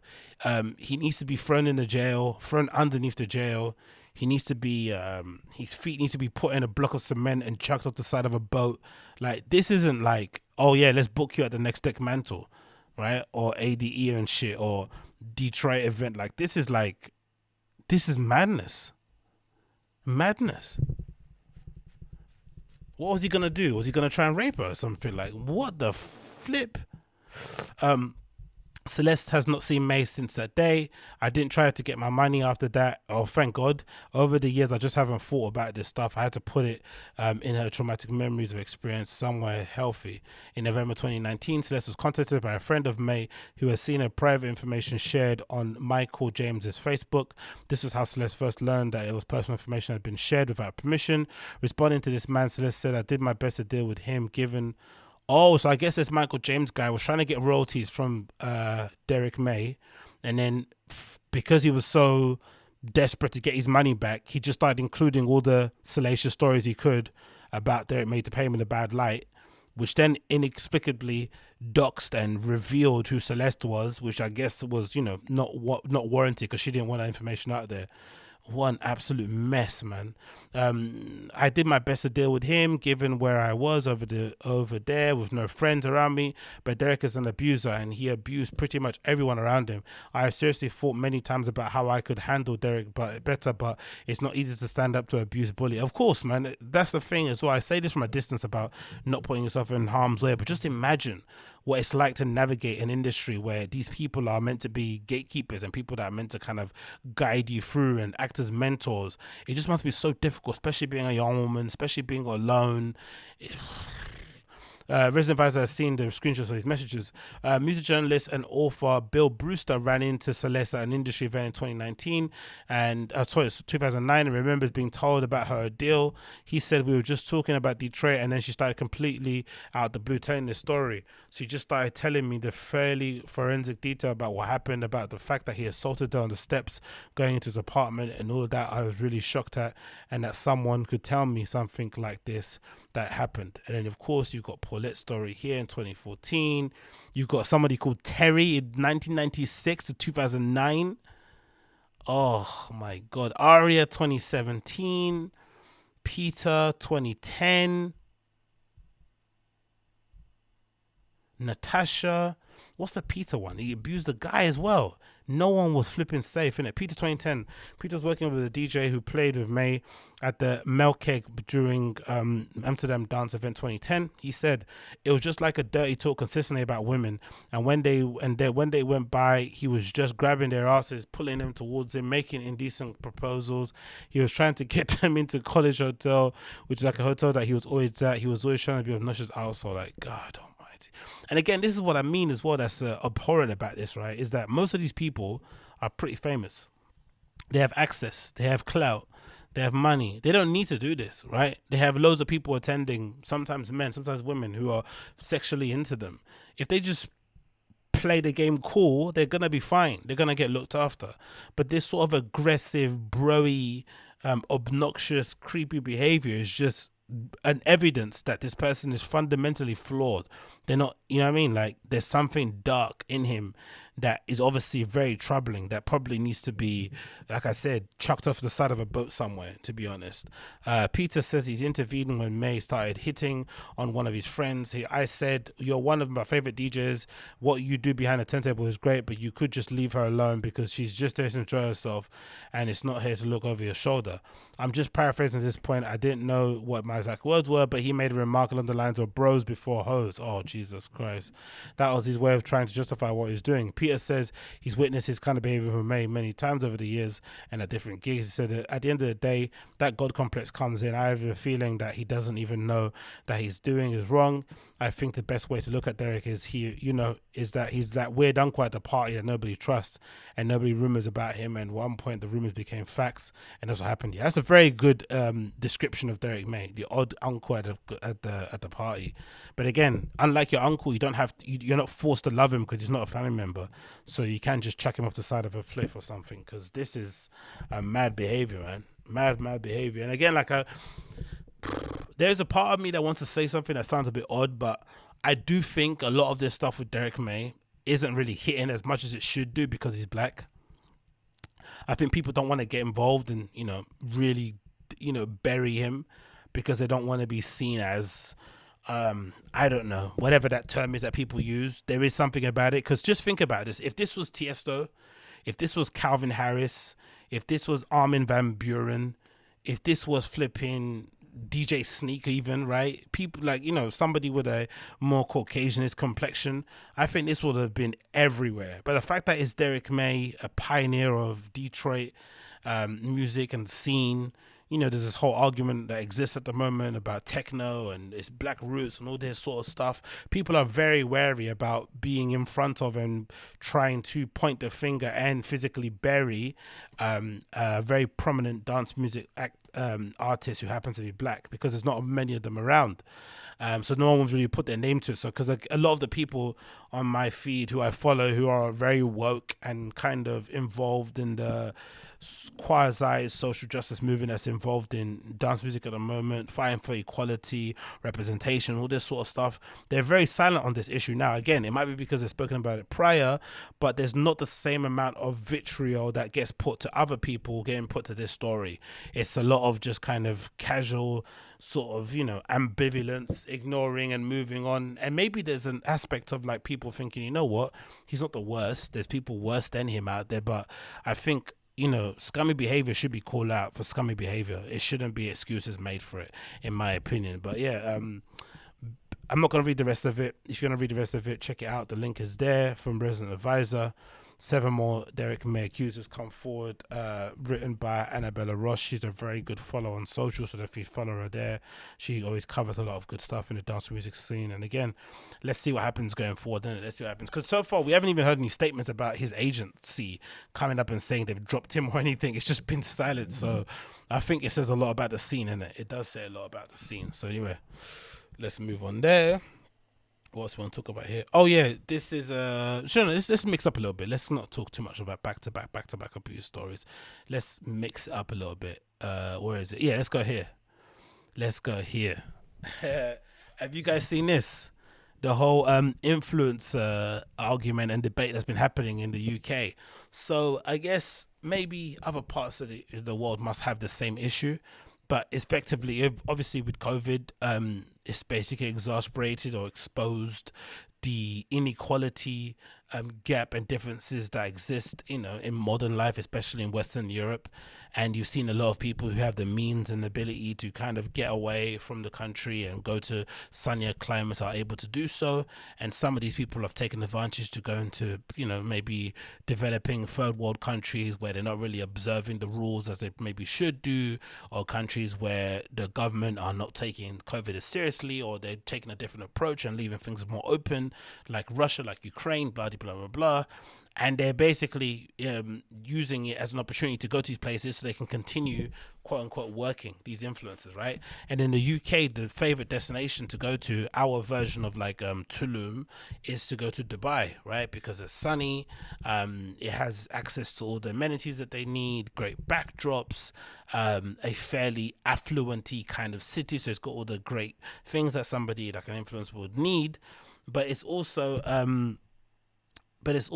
He needs to be thrown in the jail, thrown underneath the jail. He needs to be, his feet need to be put in a block of cement and chucked off the side of a boat. Like, this isn't like, oh yeah, let's book you at the next deck mantle, right? Or ADE and shit, or Detroit event. Like, this is madness. Madness. What was he gonna do? Was he gonna try and rape her or something? Like, what the flip? Celeste has not seen May since that day. I didn't try to get my money after that. Oh, thank God. Over the years, I just haven't thought about this stuff. I had to put it in her traumatic memories of experience somewhere healthy. In November 2019, Celeste was contacted by a friend of May who had seen her private information shared on Michael James's Facebook. This was how Celeste first learned that it was personal information that had been shared without permission. Responding to this man, Celeste said, "I did my best to deal with him given..." Oh, so I guess this Michael James guy was trying to get royalties from Derrick May, and then because he was so desperate to get his money back, he just started including all the salacious stories he could about Derrick May to pay him in a bad light, which then inexplicably doxed and revealed who Celeste was, which I guess was, not warranted because she didn't want that information out there. What an absolute mess, man. I did my best to deal with him, given where I was over there with no friends around me. But Derrick is an abuser, and he abused pretty much everyone around him. I have seriously thought many times about how I could handle Derrick better, but it's not easy to stand up to abuse bully. Of course, man. That's the thing as well. I say this from a distance about not putting yourself in harm's way, but just imagine what it's like to navigate an industry where these people are meant to be gatekeepers and people that are meant to kind of guide you through and act as mentors. It just must be so difficult, especially being a young woman, especially being alone. Resident Advisor has seen the screenshots of his messages. Music journalist and author Bill Brewster ran into Celeste at an industry event in 2019 and 2009 and remembers being told about her ordeal. He said, "We were just talking about Detroit," and then she started completely out the blue telling this story. She just started telling me the fairly forensic detail about what happened, about the fact that he assaulted her on the steps going into his apartment and all of that. I was really shocked at, and that someone could tell me something like this that happened. And then of course you've got Paulette story here in 2014. You've got somebody called Terry in 1996 to 2009. Oh my God. Aria 2017. Peter 2010. Natasha. What's the Peter one? He abused the guy as well. No one was flipping safe, innit? Peter 2010. Peter's working with a DJ who played with May at the Melkeg during Amsterdam Dance Event 2010. He said it was just like a dirty talk consistently about women, and when they went by, he was just grabbing their asses, pulling them towards him, making indecent proposals. He was trying to get them into College Hotel, which is like a hotel that he was always at. He was always trying to be obnoxious also, like, God almighty. And again, this is what I mean as well, that's abhorrent about this, right, is that most of these people are pretty famous. They have access, they have clout, they have money. They don't need to do this, right? They have loads of people attending, sometimes men, sometimes women, who are sexually into them. If they just play the game cool, they're gonna be fine. They're gonna get looked after. But this sort of aggressive, broy, obnoxious, creepy behavior is just an evidence that this person is fundamentally flawed. They're not, you know what I mean? Like, there's something dark in him that is obviously very troubling, that probably needs to be, like I said, chucked off the side of a boat somewhere, to be honest. Peter says he's intervening when May started hitting on one of his friends. I said, you're one of my favorite DJs. What you do behind the turntable is great, but you could just leave her alone because she's just there to enjoy herself and it's not here to look over your shoulder. I'm just paraphrasing at this point. I didn't know what my exact words were, but he made a remark along the lines of bros before hoes. Oh, Jesus Christ. That was his way of trying to justify what he was doing. Peter says he's witnessed his kind of behavior from May many times over the years and at different gigs. He said that at the end of the day, that God complex comes in. I have a feeling that he doesn't even know that he's doing is wrong. I think the best way to look at Derrick is is that he's that weird uncle at the party that nobody trusts and nobody rumors about him. And at one point the rumors became facts, and that's what happened. Yeah, that's a very good description of Derrick May, the odd uncle at the party. But again, unlike your uncle, you don't have to, you're not forced to love him because he's not a family member, so you can just chuck him off the side of a cliff or something, because this is mad behavior, man. Mad behavior. And again, like there's a part of me that wants to say something that sounds a bit odd, but I do think a lot of this stuff with Derrick May isn't really hitting as much as it should do because he's black. I think people don't want to get involved and, really, bury him because they don't want to be seen as, I don't know, whatever that term is that people use. There is something about it, because just think about this. If this was Tiesto, if this was Calvin Harris, if this was Armin van Buren, if this was flipping DJ Sneak even, right? People like, somebody with a more Caucasianist complexion, I think this would have been everywhere. But the fact that it's Derrick May, a pioneer of Detroit music and scene, there's this whole argument that exists at the moment about techno and its black roots and all this sort of stuff. People are very wary about being in front of and trying to point the finger and physically bury a very prominent dance music artist who happens to be black, because there's not many of them around. So no one's really put their name to it. So because a lot of the people on my feed who I follow who are very woke and kind of involved in the quasi social justice movement that's involved in dance music at the moment, fighting for equality, representation, all this sort of stuff, they're very silent on this issue now. Again, it might be because they've spoken about it prior, but there's not the same amount of vitriol that gets put to other people getting put to this story. It's a lot of just kind of casual sort of, ambivalence, ignoring and moving on. And maybe there's an aspect of like people thinking, you know what, he's not the worst, there's people worse than him out there. But I think, scummy behavior should be called out for scummy behavior. It shouldn't be excuses made for it, in my opinion. But yeah, I'm not going to read the rest of it. If you want to read the rest of it, check it out. The link is there from Resident Advisor. 7 more Derrick May accusers come forward, written by Annabella Ross. She's a very good follow on social, so if you follow her there, she always covers a lot of good stuff in the dance music scene. And again, let's see what happens going forward. Let's see what happens, because so far we haven't even heard any statements about his agency coming up and saying they've dropped him or anything. It's just been silent. So I think it says a lot about the scene, innit? It does say a lot about the scene. So anyway, let's move on there. What else we want to talk about here? Oh yeah, this is let's mix up a little bit. Let's not talk too much about back-to-back abuse stories. Let's mix it up a little bit. Where is it? Yeah, let's go here. Have you guys seen this? The whole influencer argument and debate that's been happening in the UK. So I guess maybe other parts of the world must have the same issue, but effectively, obviously with COVID, it's basically exasperated or exposed the inequality, gap and differences that exist, in modern life, especially in Western Europe. And you've seen a lot of people who have the means and ability to kind of get away from the country and go to sunnier climates are able to do so. And some of these people have taken advantage to go into, maybe developing third world countries where they're not really observing the rules as they maybe should do, or countries where the government are not taking COVID as seriously, or they're taking a different approach and leaving things more open, like Russia, like Ukraine, blah, blah, blah, blah. And they're basically using it as an opportunity to go to these places so they can continue, quote unquote, working, these influencers, right? And in the UK, the favorite destination to go to, our version of like Tulum, is to go to Dubai, right? Because it's sunny, it has access to all the amenities that they need, great backdrops, a fairly affluent-y kind of city, so it's got all the great things that somebody like an influencer would need, but it's also it's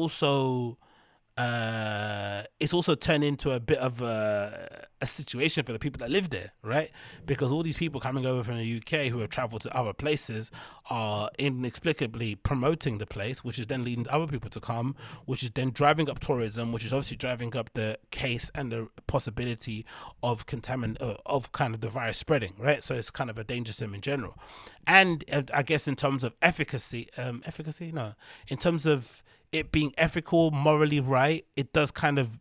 also turned into a bit of a situation for the people that live there, right? Because all these people coming over from the UK who have traveled to other places are inexplicably promoting the place, which is then leading other people to come, which is then driving up tourism, which is obviously driving up the case and the possibility of of kind of the virus spreading, right? So it's kind of a danger to them in general. And I guess in terms of in terms of it being ethical, morally right, it does kind of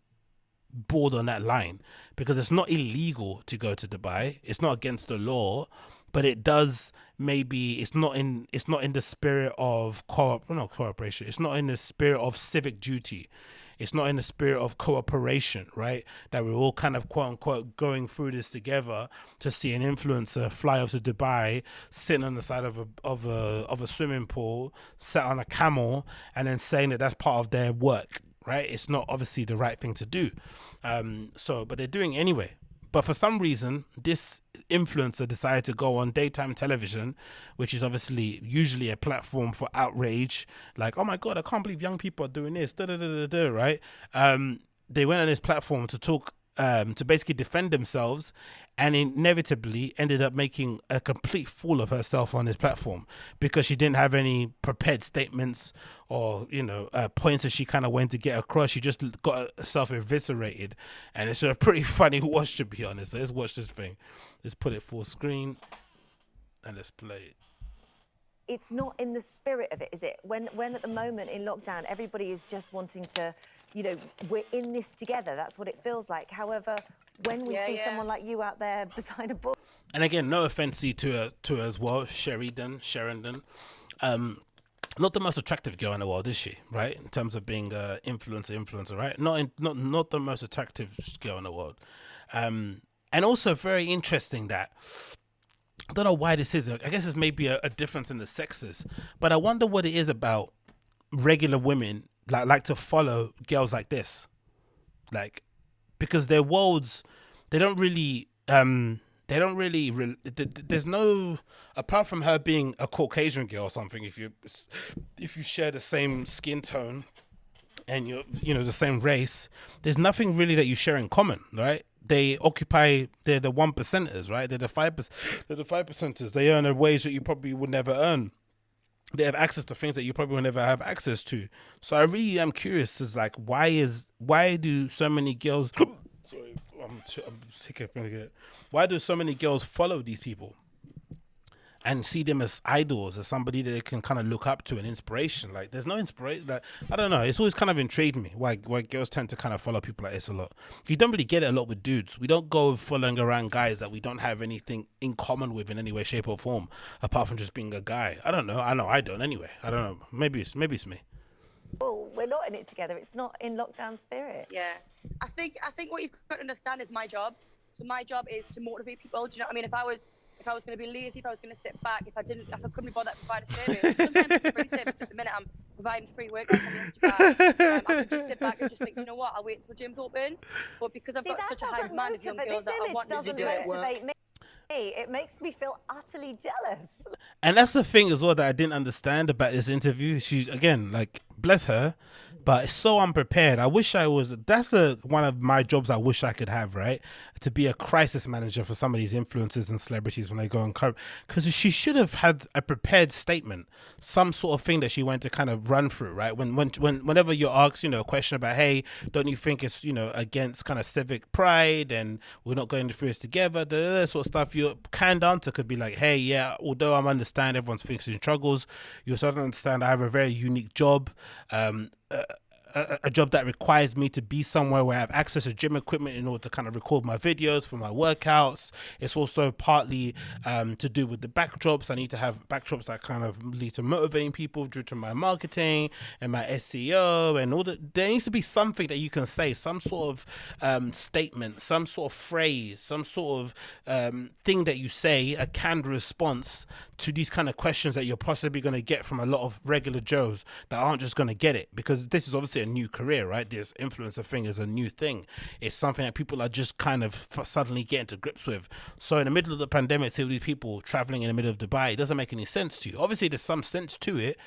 border on that line, because it's not illegal to go to Dubai, it's not against the law, but it does, maybe it's not in the spirit of cooperation, it's not in the spirit of civic duty, it's not in the spirit of cooperation, right? That we're all kind of quote unquote going through this together to see an influencer fly off to Dubai, sitting on the side of a swimming pool, sat on a camel, and then saying that that's part of their work, right? It's not obviously the right thing to do. But they're doing it anyway. But for some reason, this influencer decided to go on daytime television, which is obviously usually a platform for outrage. Like, oh my God, I can't believe young people are doing this, right? They went on this platform to talk, to basically defend themselves, and inevitably ended up making a complete fool of herself on this platform, because she didn't have any prepared statements or points that she kind of went to get across. She just got herself eviscerated, and it's a pretty funny watch, to be honest. So let's watch this thing. Let's put it full screen and let's play it. It's not in the spirit of it, is it? When at the moment in lockdown, everybody is just wanting to, we're in this together. That's what it feels like. However, when we see someone like you out there beside a bull. And again, no offense to her as well, Sheridan. Not the most attractive girl in the world, is she? Right, in terms of being an influencer, right? Not the most attractive girl in the world. And also very interesting that, I don't know why this is. I guess it's maybe a difference in the sexes, but I wonder what it is about regular women like to follow girls like this, like, because their worlds, there's no, apart from her being a Caucasian girl or something, if you share the same skin tone and you're the same race, there's nothing really that you share in common, right? They're the 1%ers, right? They're the 5%ers. They earn a wage that you probably would never earn. They have access to things that you probably will never have access to. So I really am curious, is like, why do so many girls sorry, I'm sick of it. Why do so many girls follow these people and see them as idols, as somebody that they can kind of look up to, an inspiration? Like, there's no inspiration. Like, I don't know. It's always kind of intrigued me why girls tend to kind of follow people like this a lot. You don't really get it a lot with dudes. We don't go following around guys that we don't have anything in common with in any way, shape, or form, apart from just being a guy. I don't know. I know I don't anyway. I don't know. Maybe it's me. Well, we're not in it together. It's not in lockdown spirit. Yeah, I think what you've got to understand is my job. So my job is to motivate people. Do you know what I mean? If I was going to be lazy, if I was going to sit back, if I couldn't be bothered to provide a service. Sometimes it's a free service. At the minute, I'm providing free workouts on Instagram. I can just sit back and just think, you know what? I'll wait until the gym's open. But because I've got such a high demand of young girls that I want to do it. It makes me feel utterly jealous. And that's the thing as well that I didn't understand about this interview. She, again, like, bless her, but it's so unprepared. I wish I was. That's one of my jobs I wish I could have, right? To be a crisis manager for some of these influencers and celebrities when they go and cover. Because she should have had a prepared statement, some sort of thing that she went to kind of run through, right? Whenever you're asked, a question about, hey, don't you think it's, against kind of civic pride and we're not going through this together, that sort of stuff, your canned answer could be like, hey, yeah, although I understand everyone's facing struggles, you also don't understand I have a very unique job. A job that requires me to be somewhere where I have access to gym equipment in order to kind of record my videos for my workouts. It's also partly to do with the backdrops. I need to have backdrops that kind of lead to motivating people due to my marketing and my SEO and all that. There needs to be something that you can say, some sort of statement, some sort of phrase, some sort of thing that you say, a canned response to these kind of questions that you're possibly going to get from a lot of regular Joes that aren't just going to get it, because this is obviously a new career, right? This influencer thing is a new thing. It's something that people are just kind of suddenly getting to grips with. So in the middle of the pandemic, see all these people traveling in the middle of Dubai, it doesn't make any sense to you. Obviously there's some sense to it,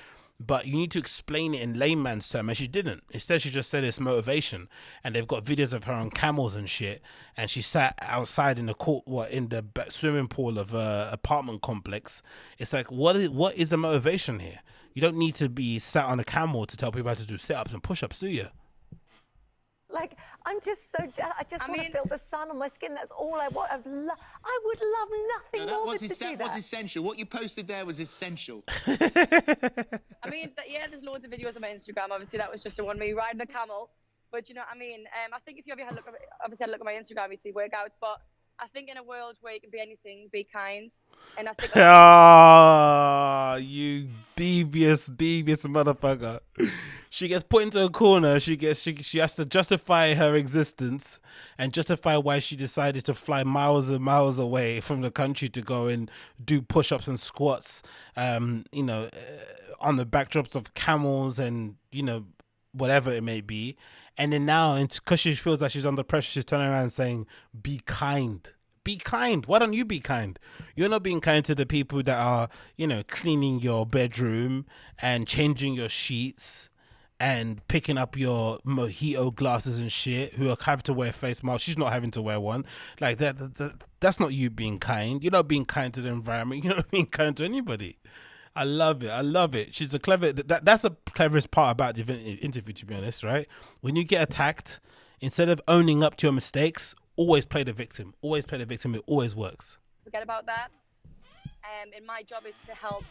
but you need to explain it in layman's terms, and she didn't. Instead, she just said it's motivation, and they've got videos of her on camels and shit, and she sat outside in the court, in the swimming pool of a apartment complex. It's like, what is the motivation here? You don't need to be sat on a camel to tell people how to do sit-ups and push-ups, do you? Like, I'm just so jealous. I just want to feel the sun on my skin. That's all I want. I would love nothing more than to do that. That was essential. What you posted there was essential. I mean, yeah, there's loads of videos on my Instagram. Obviously, that was just the one me riding a camel. But you know what I mean? I think if you ever had a look at my Instagram, you see workouts. But I think in a world where you can be anything, be kind. And I think... you devious motherfucker. She gets put into a corner. She has to justify her existence and justify why she decided to fly miles and miles away from the country to go and do push-ups and squats, on the backdrops of camels and, whatever it may be. And then now, because she feels like she's under pressure, she's turning around and saying, be kind. Be kind. Why don't you be kind? You're not being kind to the people that are, cleaning your bedroom and changing your sheets and picking up your mojito glasses and shit, who have to wear face masks. She's not having to wear one. Like that's not you being kind. You're not being kind to the environment. You're not being kind to anybody. I love it. She's a clever. That's the cleverest part about the interview, to be honest, right? When you get attacked, instead of owning up to your mistakes, always play the victim. Always play the victim. It always works. Forget about that. And my job is to help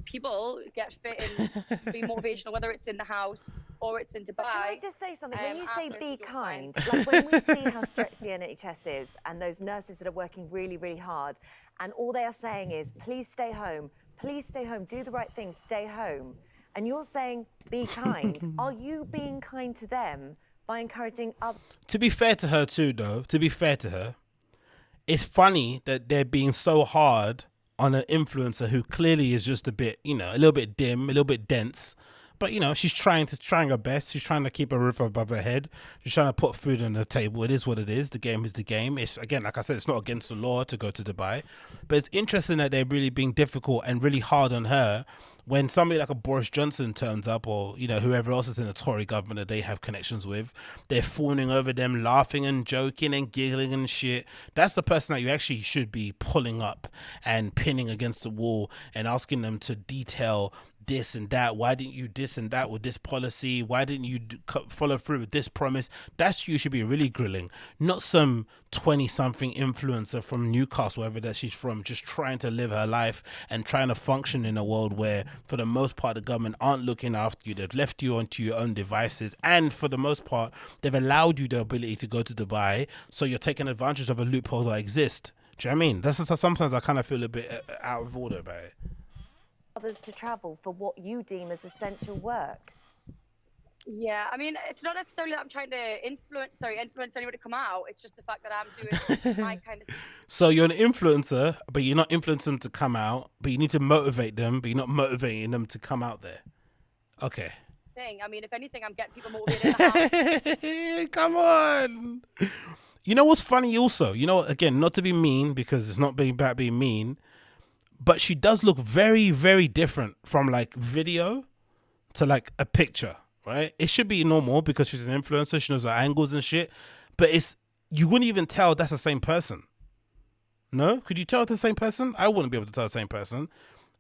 people get fit and be motivational, whether it's in the house or it's in Dubai. But can I just say something? When you say be kind, like when we see how stretched the NHS is and those nurses that are working really, really hard, and all they are saying is, please stay home, do the right thing, stay home. And you're saying, be kind. Are you being kind to them by encouraging others? To be fair to her too, though, it's funny that they're being so hard on an influencer who clearly is just a bit, a little bit dim, a little bit dense. But, she's trying her best. She's trying to keep a roof above her head. She's trying to put food on the table. It is what it is. The game is the game. It's, again, like I said, it's not against the law to go to Dubai. But it's interesting that they're really being difficult and really hard on her when somebody like a Boris Johnson turns up, or, whoever else is in the Tory government that they have connections with. They're fawning over them, laughing and joking and giggling and shit. That's the person that you actually should be pulling up and pinning against the wall and asking them to detail this and that. Why didn't you this and that with this policy? Why didn't you follow through with this promise? That's who you should be really grilling, not some 20-something influencer from Newcastle, wherever that she's from, just trying to live her life and trying to function in a world where, for the most part, the government aren't looking after you. They've left you onto your own devices, and for the most part, they've allowed you the ability to go to Dubai, so you're taking advantage of a loophole that exists. Do you know what I mean? That's just, sometimes I kind of feel a bit out of order about it. Others to travel for what you deem as essential work. Yeah, I mean, it's not necessarily that I'm trying to influence anyone to come out. It's just the fact that I'm doing my kind of... So you're an influencer, but you're not influencing them to come out, but you need to motivate them, but you're not motivating them to come out there. Okay. I mean, if anything, I'm getting people motivated in the house. Come on. You know what's funny also? You know, again, not to be mean, because it's not being about being mean, but she does look very, very different from like video to like a picture, right? It should be normal because she's an influencer. She knows her angles and shit, but you wouldn't even tell that's the same person. No? Could you tell it's the same person? I wouldn't be able to tell the same person.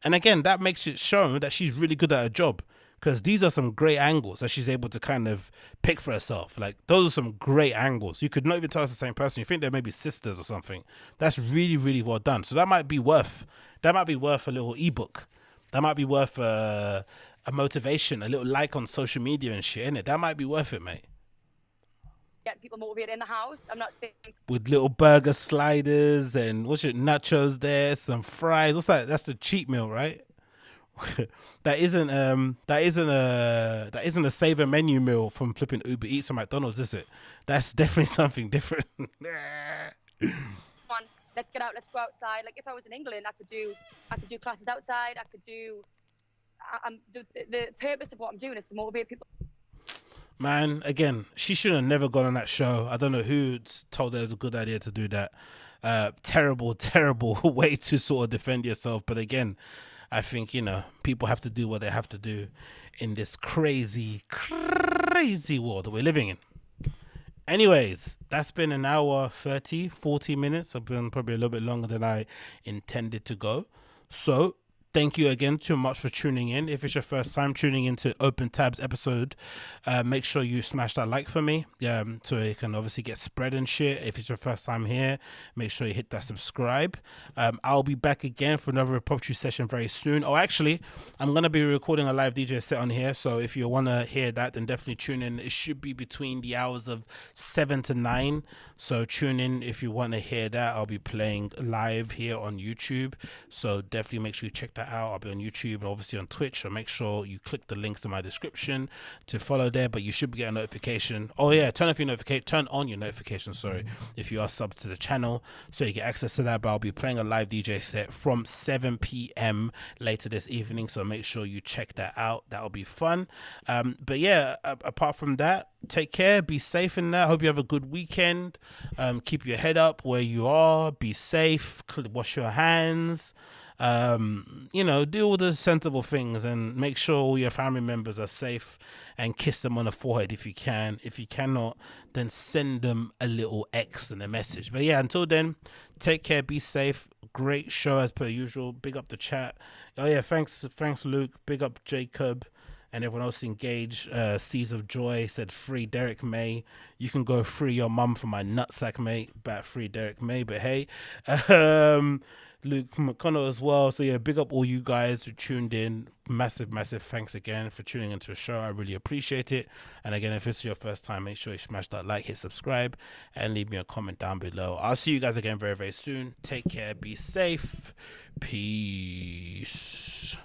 And again, that makes it show that she's really good at her job, because these are some great angles that she's able to kind of pick for herself. Like, those are some great angles. You could not even tell it's the same person. You think they may be sisters or something. That's really, really well done. So that might be worth a little ebook. That might be worth a motivation, a little like on social media and shit, innit? That might be worth it, mate. Get people motivated in the house. I'm not saying With little burger sliders and nachos there, some fries. What's that? That's the cheat meal, right? that isn't a saver menu meal from flipping Uber Eats or McDonald's, is it? That's definitely something different. come on, let's get out, let's go outside. Like, if I was in England, I could do classes outside. I could do. The purpose of what I'm doing is to motivate people. Man, again, she should have never gone on that show. I don't know who told her it was a good idea to do that. Terrible way to sort of defend yourself. But again, I think, you know, people have to do what they have to do in this crazy world that we're living in. Anyways, that's been an hour 40 minutes. I've been probably a little bit longer than I intended to go. So thank you again too much for tuning in. If it's your first time tuning into Open Tabs episode, make sure you smash that like for me, so it can obviously get spread and shit. If it's your first time here, make sure you hit that subscribe. I'll be back again for another poetry session very soon. Oh, actually, I'm going to be recording a live DJ set on here, so if you want to hear that, then definitely tune in. It should be between the hours of 7 to 9, so tune in if you want to hear that. I'll be playing live here on YouTube, so definitely make sure you check that out. I'll be on YouTube and obviously on Twitch, so make sure you click the links in my description to follow there. But you should get a notification. Oh yeah, turn on your notifications, sorry, if you are subbed to the channel, so you get access to that. But I'll be playing a live DJ set from 7 p.m. later this evening, so make sure you check that out. That'll be fun. But yeah, apart from that, take care, be safe in there. Hope you have a good weekend. Keep your head up where you are, be safe, wash your hands, you know, do all the sensible things, and make sure all your family members are safe, and kiss them on the forehead if you can. If you cannot, then send them a little X and a message. But yeah, until then, take care, be safe. Great show as per usual. Big up the chat. Oh yeah, thanks Luke. Big up Jacob and everyone else engaged. Seas of Joy said free Derrick May. You can go free your mum for my nutsack, mate. Bat free Derrick May. But hey, Luke McConnell as well. So yeah, big up all you guys who tuned in. Massive thanks again for tuning into the show. I really appreciate it. And again, if it's your first time, make sure you smash that like, hit subscribe, and leave me a comment down below. I'll see you guys again very, very soon. Take care, be safe. Peace.